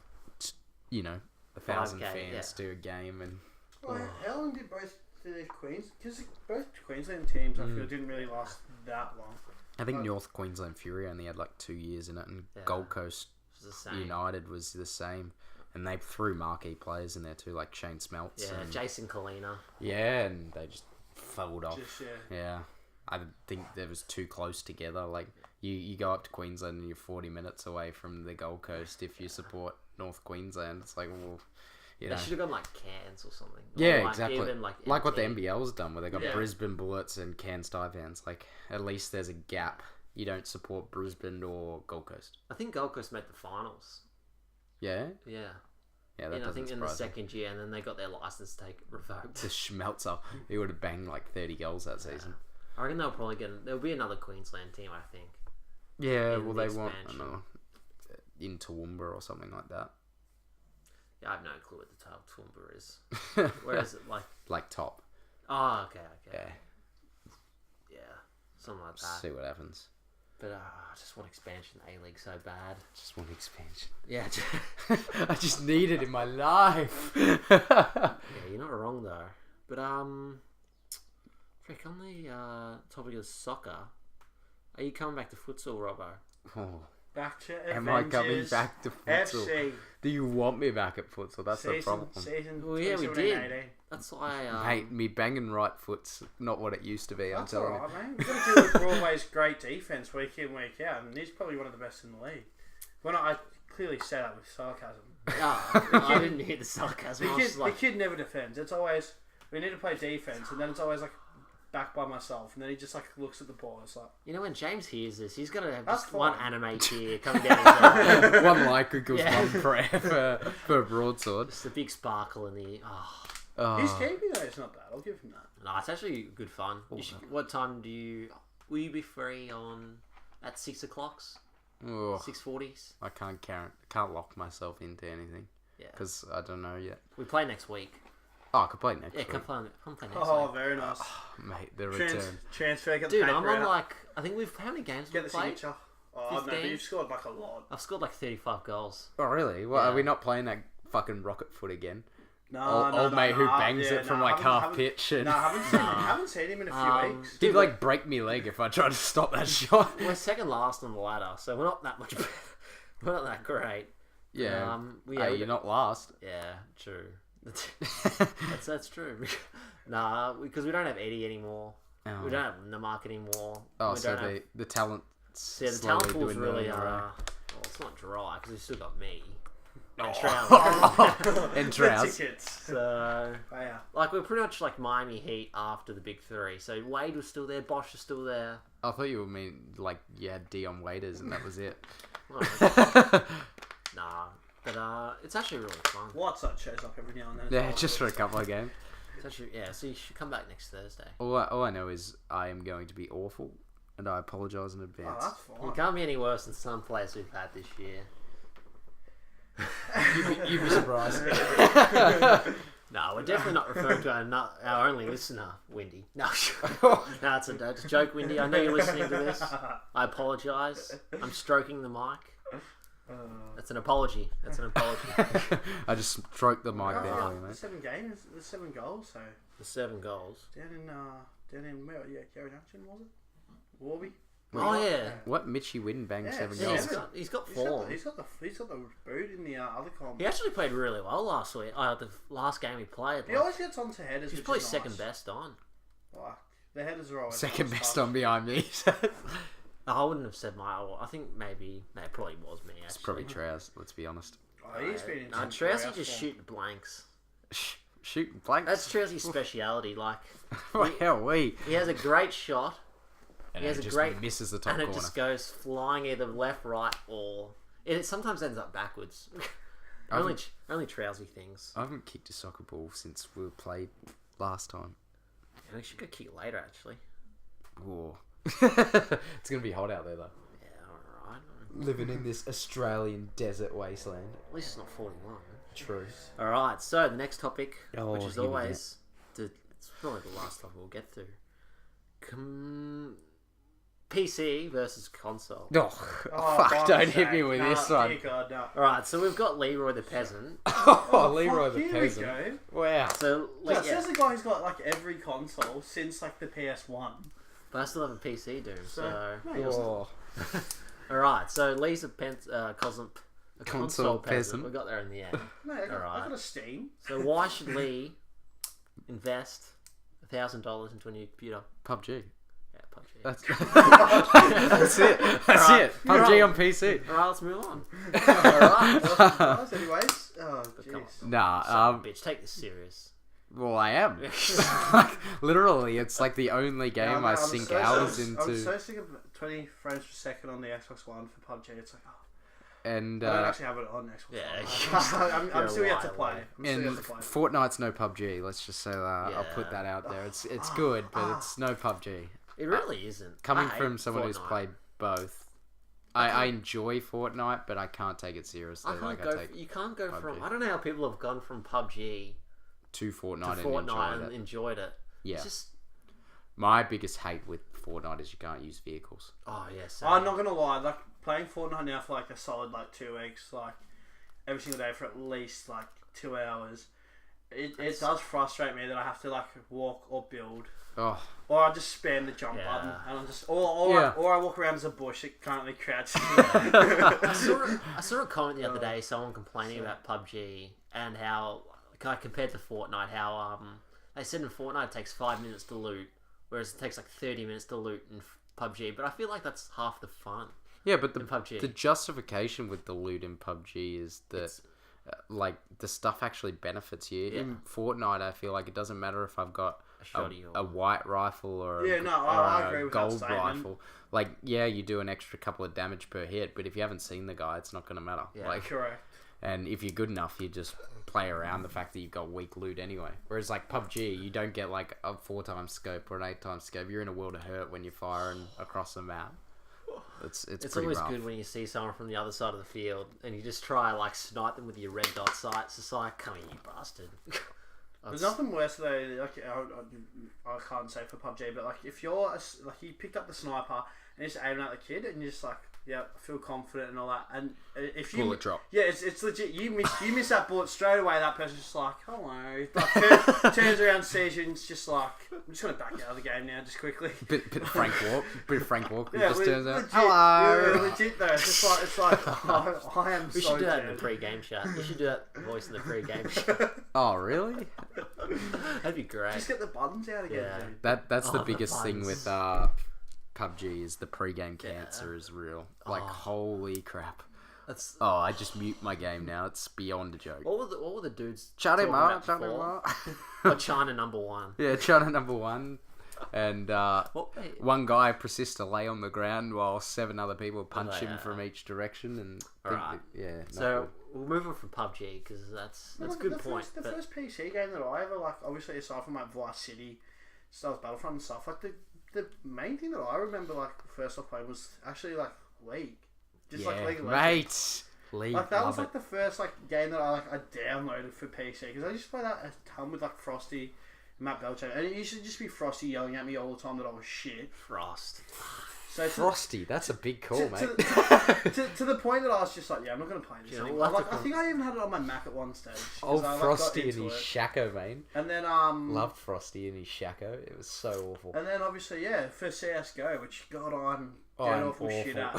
1,000 5K, fans to a game, and Well, how long did both the Queens? Because both Queensland teams, I feel, didn't really last that long. I think North Queensland Fury only had like 2 years in it, and Gold Coast United was the same. And they threw marquee players in there too, like Shane Smeltz. Yeah, and, Jason Kalina. Yeah, and they just felled off. Yeah. Yeah. I think they was too close together. Like, you go up to Queensland and you're 40 minutes away from the Gold Coast if you support North Queensland. It's like, well, you know. They should have gone like Cairns or something. Yeah, or like exactly. Even like what the NBL's done, where they got Yeah. Brisbane Bullets and Cairns Taipans. Like, at least there's a gap. You don't support Brisbane or Gold Coast. I think Gold Coast made the finals. Yeah? Yeah. Yeah, that And I doesn't think in the surprise me. second year, and then they got their license revoked. The Schmelzer, he would have banged like 30 goals that season. I reckon they'll probably get. There'll be another Queensland team, I think. Yeah, In well, the they want expansion. another in Toowoomba or something like that. Yeah, I have no clue what the title Toowoomba is. Where is it? Like top. Oh, okay. Yeah, Yeah, something like that. see what happens. But I just want expansion A-League so bad. Just want expansion. Yeah. I just need it in my life. Yeah, you're not wrong though. But Frick, on the topic of soccer, are you coming back to futsal, Robbo? Oh. Back to Am I coming Avengers back to futsal? FC. Do you want me back at futsal? That's the problem. Season Well, yeah, we 2017-18. did. That's why. Mate, me banging right foot's not what it used to be. I'm That's telling you. alright, mate. We've got to deal with Broadway's great defence week in, week out, and he's probably one of the best in the league. When I clearly say that with sarcasm. I didn't hear the sarcasm. I was just The kid never defends. It's always, we need to play defence, and then it's always like, back by myself, and then he just like looks at the ball. It's like, you know, when James hears this, he's gonna have That's just one fine. anime tear coming down his eye. One like equals Yeah. one prayer for a broadsword. Just a big sparkle in the. he's keeping though. It's not bad. I'll give him that. No, it's actually good fun. What time will you be free on at 6 o'clock? Oh, 6:40s. I can't lock myself into anything Yeah. because I don't know yet. We play next week. Oh, I could play next Yeah, week. come play next Oh, week. very nice. Mate, the return. Transfer, get the Dude, paper I'm on out, like I think we've how many games get we've the played? signature. Oh, no, but 15? you've scored like a lot. I've scored like 35 goals. Oh, really? Well, Yeah. are we not playing that fucking rocket foot again? No, Old mate who bangs it from like half pitch and No, haven't seen him in a few weeks. he'd like break me leg if I tried to stop that shot. We're second last on the ladder, so we're not that much better. We're not that great. Yeah. We You're not last. Yeah, true. That's true. Nah, because we don't have Eddie anymore. Oh. We don't have Namark anymore. Oh, we so don't have, the talent. the talent pool's really well, it's not dry because we've still got me and Trout. and The Trout. tickets. So Oh, yeah. like we're pretty much like Miami Heat after the big three. So Wade was still there, Bosch was still there. I thought you would mean like you had Dion Waiters and that was it. Nah, but it's actually really fun. Whiteside shows up every now and then. as Yeah, well. just for a couple of games. It's actually so you should come back next Thursday. All I know is I am going to be awful, and I apologise in Oh, advance. that's You fine. can't be any worse than some players we've had this year. You'd be surprised. No, we're definitely not referring to our only listener, Windy. No, no, it's a joke, Windy. I know you're listening to this. I apologise. I'm stroking the mic. That's an apology. That's an apology. I just stroked the mic there, Oh, mate. 7 games, there's 7 goals. So The 7 goals. down in where? Yeah, Gary Junction was it? Warby. Oh yeah. What? Mitchie Witten banged Yeah, 7 yeah, goals. He's got He's form. got the boot in the other column. He actually played really well last week. The last game he played. He always gets onto headers. He's which probably is second nice. best on. Like, the headers are always Second nice best stuff. on behind me. I wouldn't have said I think maybe it probably was me. Actually. It's probably Trouse, let's be honest. Oh, he's been in No, some Trousey great just form. shooting blanks. Shooting blanks. That's Trousey's speciality. Like Hell, we. he has a great shot, And he has it a just great misses the top and corner. it just goes flying either left, right, or it sometimes ends up backwards. only trousy things. I haven't kicked a soccer ball since we played last time. Yeah, we should go kick later, actually. Whoa. It's gonna be hot out there though. Yeah, alright. Living in this Australian desert wasteland. At least it's not 41. True. Alright, so the next topic, which is here we always... It's probably the last topic we'll get through. PC versus console. Oh, fuck, don't hit me with this one. God, no. Alright, so we've got Leroy the Peasant. Oh, Leroy the here Peasant. We go. Wow. So, Yeah, says the guy who's got like every console since like the PS1. but I still have a PC, dude, so... No, he doesn't. Oh. Alright, so Lee's a console peasant. peasant. We got there in the end. No, I got Alright. a Steam. So why should Lee invest $1,000 into a new computer? PUBG. Yeah, PUBG. That's it. That's Alright. it. PUBG on PC. Alright, let's move on. Alright. Well, anyways. Oh, Come jeez. on. Nah, Bitch, take this serious. well, I am. Like, literally, it's like the only game Yeah, I I'm sink so- hours I'm into. so sick of 20 frames per second on the Xbox One for PUBG. It's like, And I don't actually have it on Xbox Yeah. One. I'm still yet to play. and Fortnite's no PUBG. Let's just say that. I'll put Yeah. that out there. It's good, but it's no PUBG. It really isn't. Coming I hate from someone who's Fortnite. played both, I enjoy Fortnite, but I can't take it seriously. You can't go from... PUBG. I don't know how people have gone from PUBG to Fortnite, to Fortnite and and enjoyed it. Yeah. It's just... My biggest hate with Fortnite is you can't use vehicles. Oh, yes. I'm not gonna lie, like playing Fortnite now for like a solid like 2 weeks, like every single day for at least like 2 hours. It does frustrate me that I have to like walk or build, Oh, or I just spam the jump Yeah. button and I'm just or I walk around as a bush that currently crouches. I saw a comment the other day, someone complaining about PUBG and how, compared to Fortnite, how they said in Fortnite it takes 5 minutes to loot, whereas it takes like 30 minutes to loot in PUBG. But I feel like that's half the fun. yeah, but in PUBG. the justification with the loot in PUBG is that like the stuff actually benefits you. Yeah. In Fortnite, I feel like it doesn't matter if I've got Shoddy or- a white rifle or Yeah, no, I agree with that gold statement. rifle. Like, yeah, you do an extra couple of damage per hit, but if you haven't seen the guy, it's not going to matter. Yeah. Like, Correct. and if you're good enough, you just play around the fact that you've got weak loot anyway. Whereas like PUBG, you don't get like a 4x scope or an 8x scope. You're in a world of hurt when you're firing across the map. It's It's pretty always rough. good when you see someone from the other side of the field and you just try like snipe them with your red dot sights. It's like, come here, you bastard. There's nothing worse though. Like I can't say for PUBG, but like if you're like you picked up the sniper and just aiming at the kid and you're just like, yeah, I feel confident and all that, and if you Bullet drop. yeah, it's legit. You miss that bullet straight away. That person's just like, hello, like, turns around, sees you, and it's just like, I'm just gonna back out of the game now, just quickly. Bit of Frank Walk. Yeah, just turns out. legit, Hello. yeah, legit though. It's like I am. We so should do that in dead. the pre-game chat. We should do that voice in the pre-game chat. Oh, really? That'd be great. Just get the buttons out again. Yeah. Dude. That's the The biggest thing buttons. with PUBG is the pre-game cancer is real. Like, holy crap. That's Oh, I just mute my game now. It's beyond a joke. what were the dudes Shut him talking up, about shut him before? up. Or China #1. Yeah, China #1. And What? one guy persists to lay on the ground while 7 other people punch him yeah. from each direction. And Alright. So we'll move on from PUBG because that's a good point. The but- first PC game that I ever like, obviously aside from like Vice City, Star Wars Battlefront and stuff, like the main thing that I remember like first off playing was actually like League, just like League of Legends. mate. League, Like that was love like the first like game that I downloaded for PC because I just played that a ton with like Frosty, and Matt Belcher, and it used to just be Frosty yelling at me all the time that I was shit. Frost. So Frosty, that's a big call, mate. to the point that I was just like, yeah, I'm not going to play this You know, anymore. we'll have Like, to I think I even had it on my Mac at one stage. 'cause Old I, like, Frosty got and into his it. shacko, man. And then Loved Frosty and his shacko. It was so awful. And then obviously, yeah, for CS:GO, which God, I'm Oh, dead I'm awful shit at.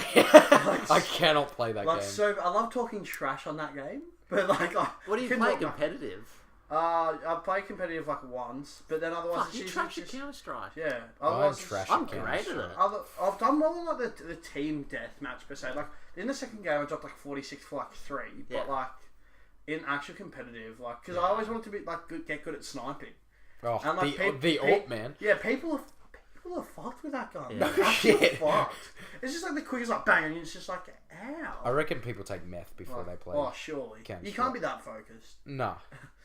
I cannot play that Like game. so, I love talking trash on that game, but like, What do you play competitive? I play competitive like once, but then otherwise, Fuck, you it's trash usually at just Counter-Strike. yeah. I'm Otherwise, it's- trash. I'm great at it. I've done more than like the team deathmatch per se. Like in the second game, I dropped like 46 for like 3, Yeah. but like in actual competitive, like because I always wanted to be like get good at sniping. Oh, And like the alt man. Yeah, people people are fucked with that gun. Yeah. No shit. Fucked. It's just like the quickest like bang, and it's just like ow. I reckon people take meth before they play. Oh, surely. You can't be that focused. No.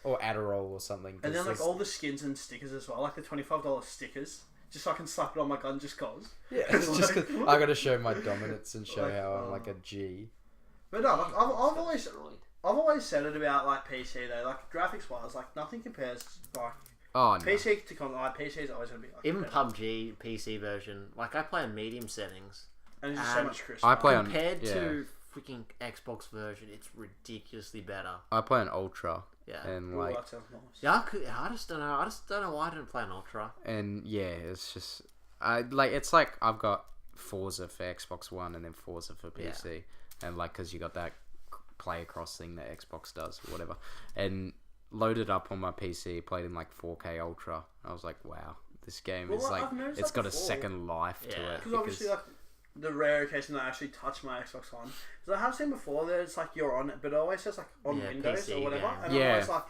Or Adderall or something. And then like all the skins and stickers as well, like the $25 stickers, just so I can slap it on my gun just cause. Yeah, it's just 'cause I gotta show my dominance and show how I'm like a G. But no, like I've always said it about like PC though, like graphics wise, like nothing compares like PC to like PC is always gonna be like even PUBG PC version. Like I play in medium settings, and it's just so much crisper. I play compared to freaking Xbox version, it's ridiculously better. I play an Ultra. Yeah, and Ooh, like that sounds nice. yeah, I just don't know. I just don't know why I didn't play an Ultra. And yeah, it's just it's like I've got Forza for Xbox One and then Forza for PC, and like because you got that play across thing that Xbox does or whatever, and loaded up on my PC, played in like 4K Ultra. I was like, wow, this game is like it's got a second life to it. Because obviously like the rare occasion that I actually touch my Xbox One, because I have seen before that it's like you're on it, but it always says like on Windows PC or whatever, and I'm always like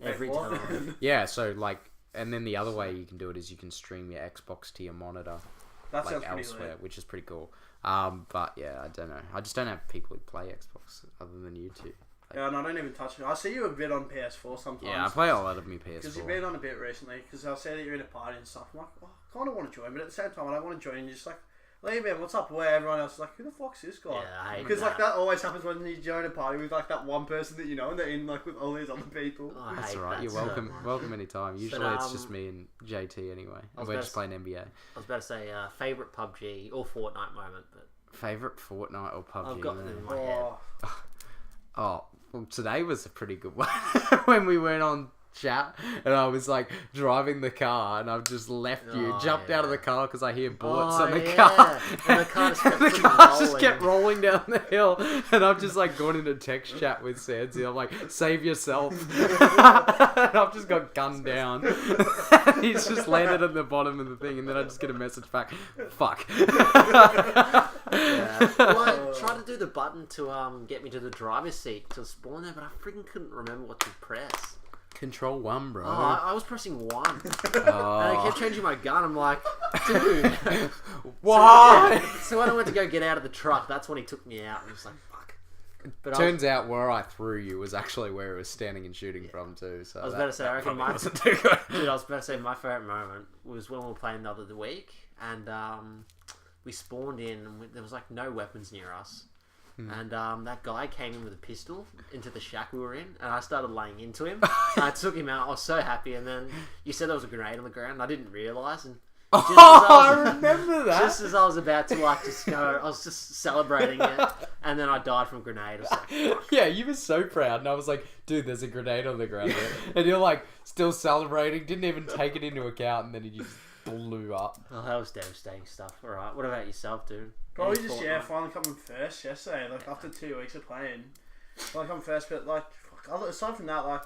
every time. Yeah, so like, and then the other way you can do it is you can stream your Xbox to your monitor, that like elsewhere, which is pretty cool. But yeah, I don't know. I just don't have people who play Xbox other than you two. Yeah, and I don't even touch it. I see you a bit on PS4 sometimes. Yeah, I play a lot of me PS4. Because you've been on a bit recently, because I say that you're in a party and stuff. I'm like, oh, I kind of want to join, but at the same time, I don't want to join. You're just like, leave him, what's up? Where everyone else is like, who the fuck's this guy? Yeah, I hate because like that always happens when you join a party with like that one person that you know, and they're in like with all these other people. Oh, That's alright. You're welcome. Welcome anytime. Usually it's just me and JT anyway. We're just playing NBA. I was about to say favorite PUBG or Fortnite moment, but favorite Fortnite or PUBG? I've got them in my head. Oh, well, today was a pretty good one when we went on chat and I was like driving the car and I've just left you, jumped out of the car because I hear bullets on the car. And the car just kept rolling down the hill and I've just like gone into text chat with Sansi. I'm like, save yourself. And I've just got gunned down. And he's just landed at the bottom of the thing and then I just get a message back, fuck. Well, I tried to do the button to get me to the driver's seat to spawn there, but I freaking couldn't remember what to press. Control 1, bro. Oh, I was pressing 1. And I kept changing my gun. I'm like, dude. Why? So when I went to go get out of the truck, that's when he took me out. And I was like, fuck. But Turns out where I threw you was actually where it was standing and shooting from too. So I was about to say, I reckon wasn't too good. Dude, I was about to say my favourite moment was when we were playing the other week and we spawned in and there was like no weapons near us. And that guy came in with a pistol into the shack we were in, and I started laying into him. And I took him out. I was so happy. And then you said there was a grenade on the ground, and I didn't realise. And I remember that. Just as I was about to like just go, I was just celebrating it, and then I died from a grenade. I was like, fuck. Yeah, you were so proud, and I was like, dude, there's a grenade on the ground there. And you're like, still celebrating, didn't even take it into account, and then he just blew up. Oh, that was devastating stuff. Alright, what about yourself, dude? Probably just, finally coming first yesterday, like after 2 weeks of playing. Like, I'm first, but like, aside from that, like,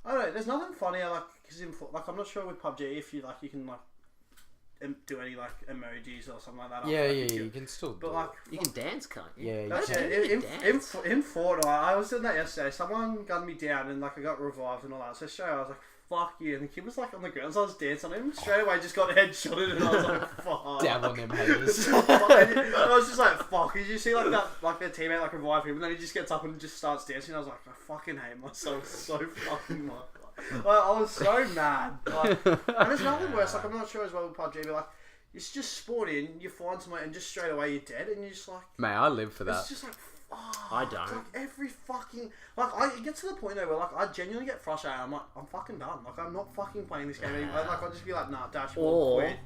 I don't know, there's nothing funnier, like, because I'm not sure with PUBG if you, like, you can, like, do any, like, emojis or something like that. Yeah, you can still do but, like, you can dance, can't you? Yeah, you that's can. in Fortnite, I was doing that yesterday, someone gunned me down and, like, I got revived and all that, so straight away I was like, fuck you, and the kid was like on the ground, so I was dancing on him. Straight away, just got headshotted, and I was like, fuck. Dab on them haters. I was just like, fuck. Did you see like that, like their teammate like revive him, and then he just gets up and just starts dancing. I was like, I fucking hate myself so fucking much. Like, I was so mad. Like, and there's nothing worse. Like, I'm not sure as well with PUBG, but like, you just spawn in, you find somewhere, and just straight away you're dead, and you're just like, mate, I live for that. It's just like. Oh, I don't. Like every fucking it gets to the point though where like I genuinely get frustrated. I'm like, I'm fucking done. Like I'm not fucking playing this game anymore. Like I'll just be like, nah, dash, quit.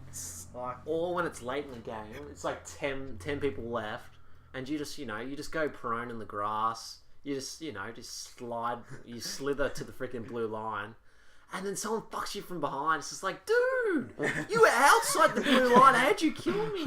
Like, or when it's late in the game, it's like 10 people left, and you just go prone in the grass. You just just slide, you slither to the freaking blue line. And then someone fucks you from behind. It's just like, dude, you were outside the blue line. How'd you kill me?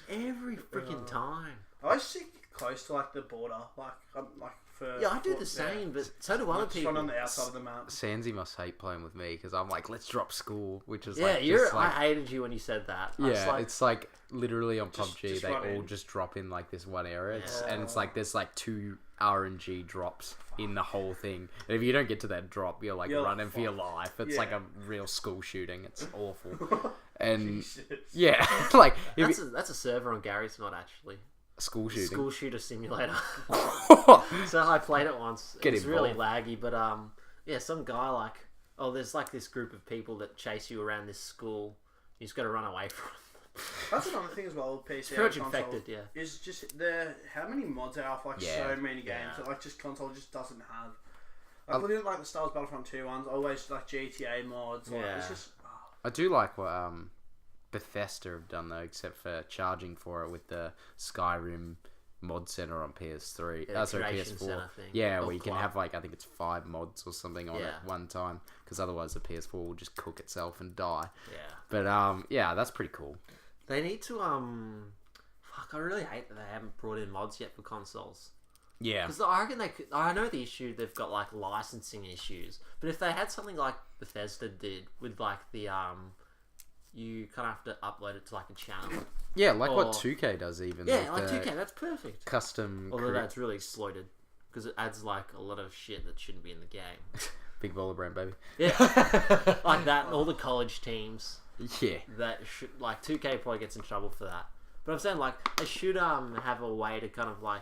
Every freaking time. I always stick close to like the border, like for. Yeah, I do the same, but so do other Just people. run on the outside of the map. Sansi must hate playing with me because I'm like, let's drop school, which is Yeah, like, just like, I hated you when you said that. I was yeah, like, it's like literally on Just PUBG they run all in. just drop in like this one area, Yeah. and it's like there's like 2 RNG drops in the whole thing. And if you don't get to that drop, you're like You're like, running for your fuck. life. It's Yeah. like a real school shooting. It's awful. And Jesus. yeah, like if that's a server on Gary's mod actually. school shooting. School shooter simulator. So I played it once. Get It was really involved. laggy, but yeah, some guy like, there's like this group of people that chase you around this school. You just got to run away from them. That's another thing as well. PC It's pretty and console infected, yeah. is just how many mods are out for like Yeah. so many games Yeah. that like just console just doesn't have. Like looking at like the Star Wars Battlefront 2 ones, always like GTA mods. Like, Yeah. it's just I do like what Bethesda have done though, except for charging for it with the Skyrim mod center on PS3. Yeah, the Sorry, Creation PS4. Center thing. Yeah, Or where you can Club. have like I think it's 5 mods or something on it Yeah. one time, because otherwise the PS4 will just cook itself and die. Yeah. But yeah, that's pretty cool. They need to fuck, I really hate that they haven't brought in mods yet for consoles. Yeah, Because I reckon they could. I know the issue, they've got like licensing issues, but if they had something like Bethesda did with like the you kind of have to upload it to like a channel. yeah, like what Or- 2K does even. Yeah, with like the 2K, that's perfect. custom. Although that's really exploited because it adds like a lot of shit that shouldn't be in the game. Big baller brand, baby. Yeah, like that. And all the college teams Yeah, that should like 2K probably gets in trouble for that. But I'm saying like they should have a way to kind of like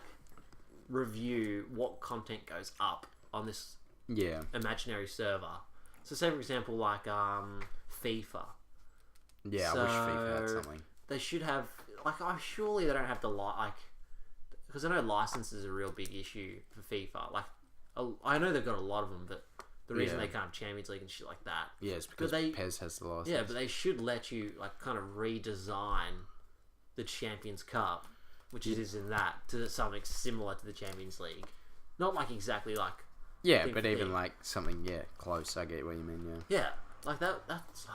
review what content goes up on this yeah, imaginary server. So say for example like FIFA. yeah. I wish FIFA had something. They should have like surely they don't have to like because I know licenses are a real big issue for FIFA. Like I know they've got a lot of them, but the reason Yeah. they can't have Champions League and shit like that. Yeah, it's because they- Pez has the license. Yeah, but they should let you like kind of redesign the Champions Cup, which it is in that, to something similar to the Champions League. Not like exactly like yeah, thing but for even thing. like something close. I get what you mean. Yeah. yeah, like that's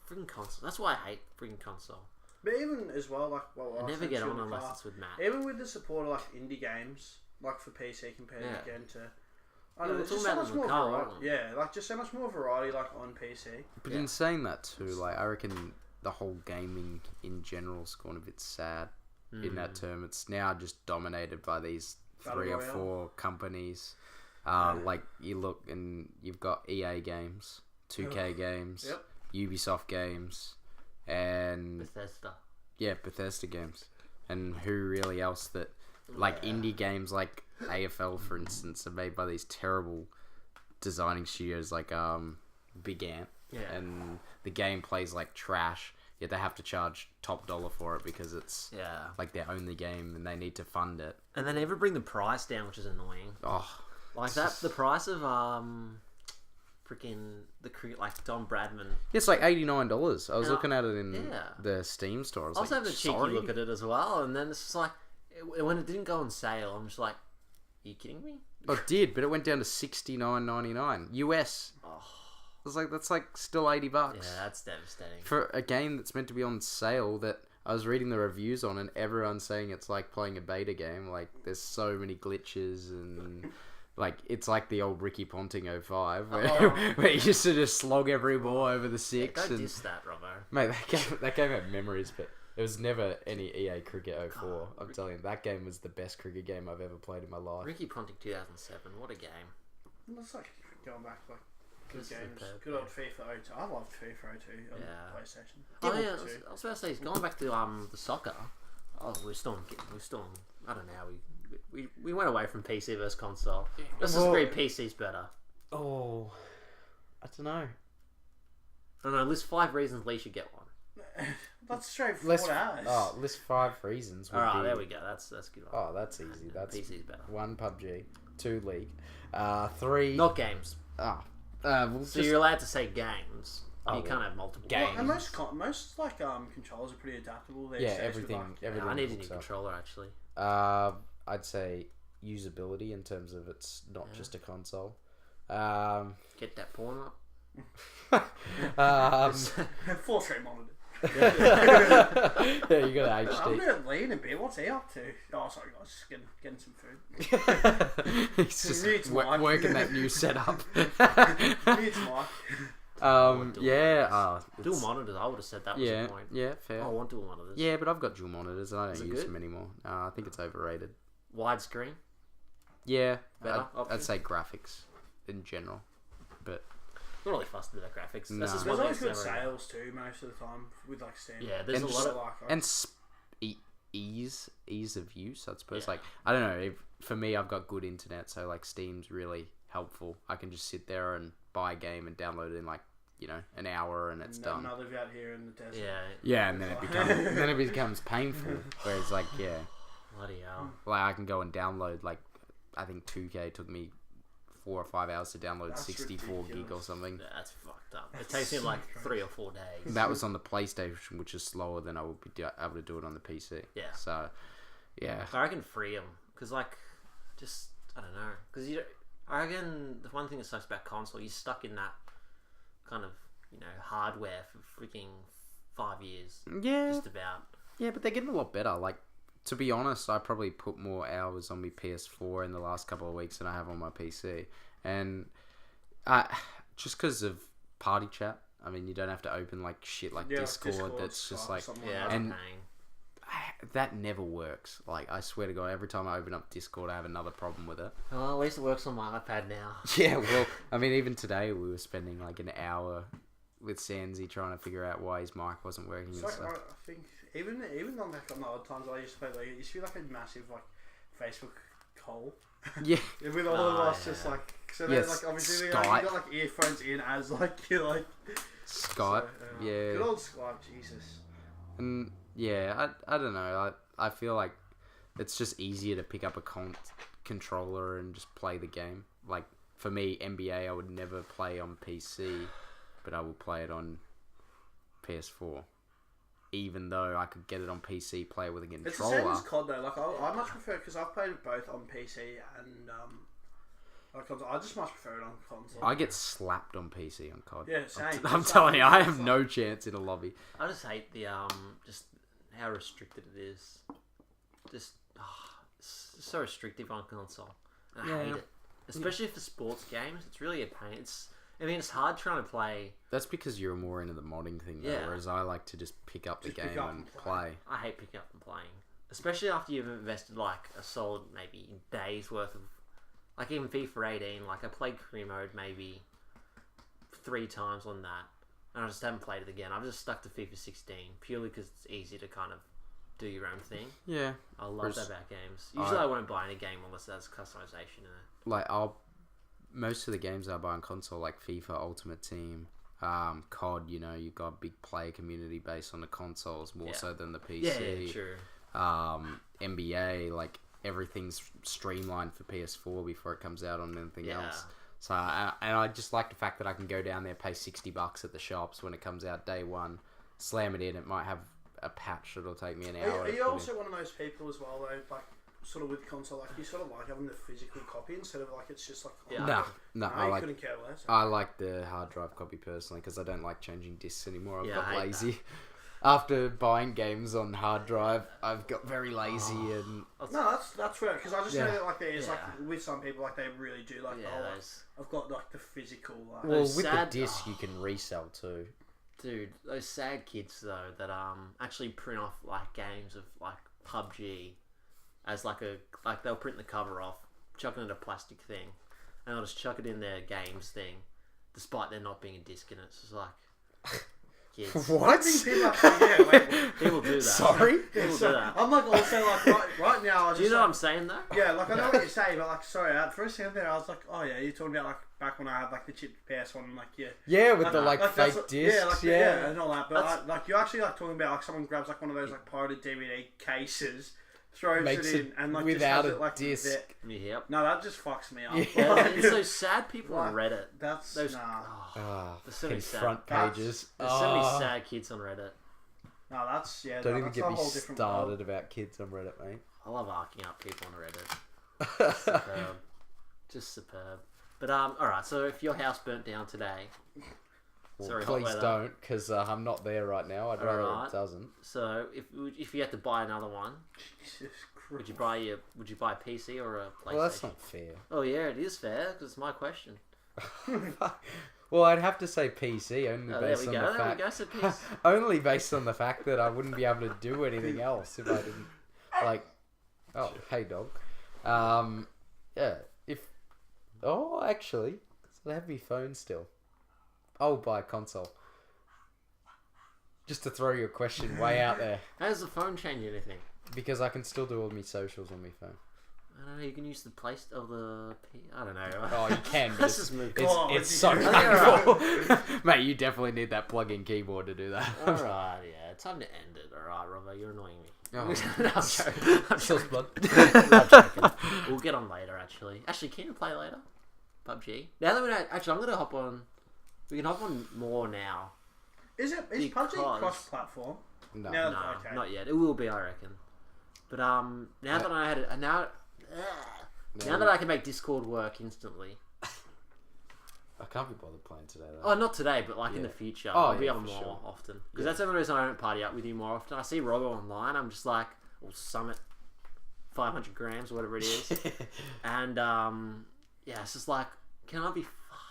freaking console. That's why I hate freaking console. But even as well, like I never get on unless it's with Matt. Even with the support of like indie games, like for PC compared Yeah. again to. Yeah, I don't know, we're there's just talking so about much the more car, variety. aren't we? Yeah, like just so much more variety, like on PC. But Yeah. in saying that too, like I reckon the whole gaming in general is gone a bit sad in that term. It's now just dominated by these Battle 3 or Royale. 4 companies. Like you look and you've got EA games, 2K games, Yep. Ubisoft games, and Bethesda. yeah, Bethesda games. And who really else that like indie games like AFL for instance are made by these terrible designing studios like Big Ant. Yeah. And the game plays like trash, yet they have to charge top dollar for it because it's Yeah. like their only game and they need to fund it. And they never bring the price down, which is annoying. Oh, Like that, the price of freaking like Don Bradman. it's like $89. I was Now- looking at it in yeah. the Steam store. I was I was like, having a cheeky sorry? look at it as well, and then it's just like when it didn't go on sale, I'm just like, are you kidding me? Oh, it did, but it went down to $69.99 US. Oh, I was like, that's like still $80 yeah, that's devastating. for a game that's meant to be on sale. That I was reading the reviews on, and everyone's saying it's like playing a beta game. Like there's so many glitches and. Like, it's like the old Ricky Ponting 05, where, where he used to just slog every ball over the six. Don't And, diss that, Robbo. mate, that game had memories, but it was never any EA Cricket 04. I'm telling you, that game was the best cricket game I've ever played in my life. Ricky Ponting 2007, what a game. It's like going back like good This is games. superb, Good old FIFA 02. I loved FIFA 02 on Yeah. PlayStation. Oh Give yeah, it I was, to. I was about to say, going back to the soccer. Oh, we're still on. I don't know how we went away from PC versus console. Let's just agree PC's better. Oh, I don't know. I don't know. List 5 reasons Lee should get one. That's straightforward as. Oh, list 5 reasons. Would All right, be, there we go. That's good. Oh, that's easy. That's PC's better. 1 PUBG, 2 League, 3. Not games. We'll So just, you're allowed to say games. Oh, You can't have multiple games. And most like controllers are pretty adaptable. These yeah, days everything. With, like, Everything. I need a new hooks up. controller actually. I'd say usability in terms of it's not just a console. Get that porn up. Full screen monitor. Yeah, you got I'm HD. gonna lean a bit. What's he up to? Oh, sorry guys, just getting some food. He's just Mute Mike. working that new setup. Mute Mike. Yeah. Dual monitors. I would have said that was Yeah, the point. yeah, fair. I want dual monitors. Yeah, but I've got dual monitors and I Is don't it use good? them anymore. I think it's overrated. Widescreen. Yeah, Better I'd option? say graphics in general. But Not really fussed with the graphics. No. That's just There's one always thing good that's never- sales too, most of the time with like Steam. Yeah, there's And a lot of. and ease of use, I suppose. Yeah. Like, I don't know, for me, I've got good internet, so like Steam's really helpful. I can just sit there and buy a game and download it in like, an hour and it's done. I live out here in the desert. Yeah. And then it becomes painful. Whereas like, Bloody hell. like I can go and download like, I think 2K took me 4 or 5 hours to download That's 64 gig or ridiculous. something. That's fucked up. It takes me like 3 or 4 days. That was on the PlayStation, which is slower than I would be able to do it on the PC. Yeah. So, yeah. I reckon free them because I don't know, because I reckon the one thing that sucks about console, you're stuck in that kind of hardware for freaking 5 years. Yeah. Just about. Yeah, but they're getting a lot better. Like, to be honest, I probably put more hours on my PS4 in the last couple of weeks than I have on my PC. And just because of party chat, I mean, you don't have to open like shit like Discord. That's just like, Yeah, and it's a pain. that never works. Like, I swear to God, every time I open up Discord, I have another problem with it. Well, at least it works on my iPad now. Yeah, well, I mean, even today we were spending like an hour with Sansi trying to figure out why his mic wasn't working It's and like, stuff. I think even on like on the odd times I used to play, like, it used to be like a massive like Facebook call. Yeah. With all of us just like, so then like obviously you got like earphones in as like you're like Skype, yeah. good old Skype, Jesus. And yeah, I don't know. I feel like it's just easier to pick up a controller and just play the game. Like, for me, NBA, I would never play on PC, but I will play it on PS4. Even though I could get it on PC, play it with a controller. It's the same as COD though. Like I much prefer, because I've played it both on PC and on console. I just much prefer it on console. I get slapped on PC on COD. Yeah, same. I'm telling you, I have no chance in a lobby. I just hate the just how restricted it is. Just it's so restrictive on console. I hate it, especially for sports games. It's really a pain. It's hard trying to play. That's because you're more into the modding thing, though, Yeah. whereas I like to just pick up the Just game pick up and and play. I hate picking up and playing, especially after you've invested like a solid maybe days worth of, like even FIFA 18. Like I played career mode maybe 3 times on that, and I just haven't played it again. I've just stuck to FIFA 16 purely because it's easy to kind of do your own thing. Yeah. I love Whereas that about games. Usually I won't buy any game unless there's customization in it. Like, most of the games I buy on console, like FIFA Ultimate Team, COD, you've got a big player community based on the consoles more so than the PC. Yeah, true. NBA, like, everything's streamlined for PS4 before it comes out on anything else. So, and I just like the fact that I can go down there, pay $60 at the shops when it comes out day one, slam it in. It might have a patch that'll take me an hour. Are you also one of those people as well, though, like, sort of with console, like, you sort of like having the physical copy instead of, like, it's just like... No, I couldn't care less. I like the hard drive copy personally because I don't like changing discs anymore. I've got I hate lazy. After buying games on hard drive, I've got very lazy and... No, that's fair, because I just know that, like, there's, like, with some people, like, they really do, like, I've got, like, the physical, like... Well, with the sad- disc, you can resell too. Dude, those sad kids though that actually print off like games of like PUBG as like they'll print the cover off, chuck it in a plastic thing, and they'll just chuck it in their games thing, despite there not being a disc in it. It's just like kids. I think people actually, People do that. Sorry? People do that. I'm like also like right now. I was Do you just know like, what I'm saying though? Yeah, like I know what you're saying, but like sorry, for a second there I was like, oh yeah, you're talking about like back when I had like the chipped PS1 and like Yeah, with the like that's fake discs. yeah, like, yeah, and all that. But like you're actually like talking about like someone grabs like one of those like pirated DVD cases, throws Makes it in, it and like without just has a it, like, disc. Yep. No, that just fucks me up. Yeah. It's those sad people on Reddit. That's Those there's so many front sad, pages. There's so many sad kids on Reddit. no, that's Don't even that's get a me whole different started world. about kids on Reddit, mate. I love arcing up people on Reddit. Superb. Just superb. But alright, so if your house burnt down today, Well, Sorry, hot please weather. don't, because I'm not there right now. I'd rather Alright. it doesn't. So if you had to buy another one, Jesus Christ. would you buy a PC or a PlayStation? Well, that's not fair. Oh yeah, it is fair because it's my question. Well, I'd have to say PC only There we based go. on the There we fact. go. So PC. Only based on the fact that I wouldn't be able to do anything else if I didn't. Like, oh, hey dog. Yeah. Actually, I have my phone still. I'll buy a console. Just to throw your question way out there, How does the phone change anything? because I can still do all my socials on my phone. I don't know. You can use the place of the. I don't know. Oh, you can, but Let's it's, just move. it's so painful. Mate, you definitely need that plug-in keyboard to do that. All right, yeah, it's time to end it. All right, Robbo, you're annoying me. Oh. No, I'm joking. I'm Sauce joking. blood. I'm joking. We'll get on later. Actually, can you play later? PUBG. Now that we don't, actually, I'm gonna hop on. We can hop on more now. Is PUBG Because- cross-platform? No. No. No, Okay. not yet. It will be, I reckon. But now that I had it, now that I can make Discord work instantly. I can't be bothered playing today though. Oh, not today, but like in Yeah. the future, Oh, I'll be yeah, on for more sure. often. Because Yeah. that's the only reason I don't party up with you more often. I see Robbo online. I'm just like, Summit, 500 grams, whatever it is. And yeah, it's just like, can I be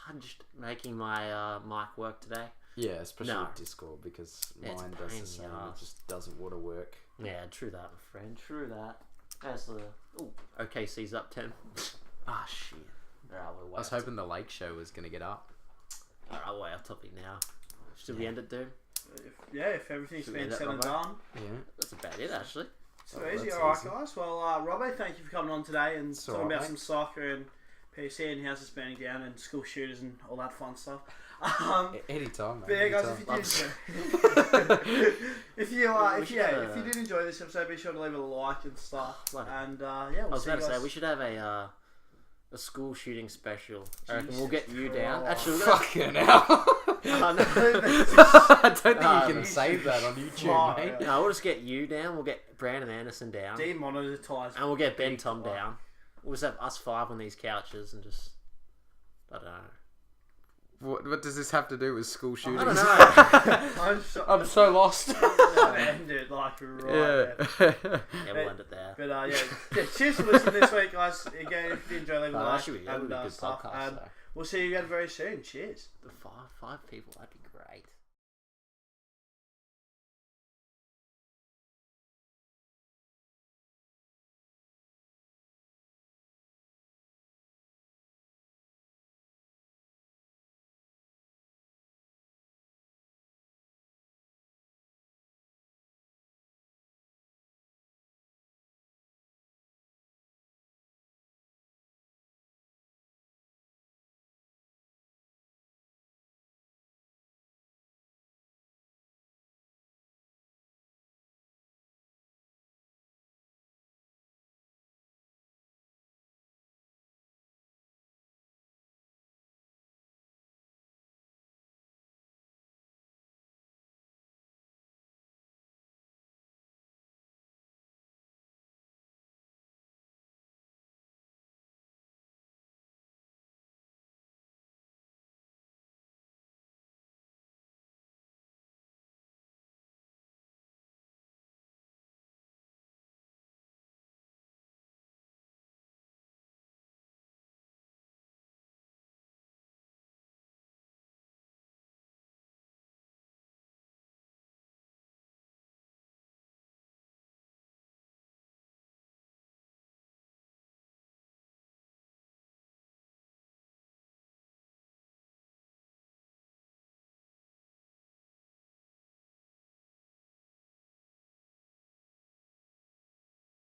fudged making my mic work today? Yeah, especially No. with Discord, because Yeah, it's a mine does pain the same. in the It ass. just doesn't want to work. Yeah, true that, my friend. True that. As the OKC's up 10. Ah, shit. Alright, we're I was hoping the Lake Show was going to get up. Alright, way off topic now. Should we end it, dude? If everything's Should we been end it, said and Robbo? done. Yeah. That's about it, actually. So Oh, easy. that's Alright, easy. guys. Well, Robbo, thank you for coming on today and It's talking alright, about mate. some soccer and PC and houses burning down and school shooters and all that fun stuff. Anytime, But mate. yeah, guys, if you did enjoy this episode, be sure to leave it a like and stuff. Bloody- And yeah, I we'll was see about you to guys. say, we should have a school shooting special. I reckon we'll Jesus get you down. Christ. Actually, we're gonna... Fucking hell. Oh, no. I don't think Oh, you can no. save that on YouTube, mate. Yeah. No, we'll just get you down. We'll get Brandon Anderson down. Demonetized. And we'll get Ben Tom down. We'll just have us 5 on these couches and just... I don't know. What does this have to do with school shootings? I don't know. I'm so lost. End it like right Yeah. there. Yeah, we'll end it there. But yeah, cheers for listening this week, guys. Again, if you enjoy, leave a like Actually, that would and be a good stuff. podcast, And though. we'll see you again very soon. Cheers. The five people, that'd be great.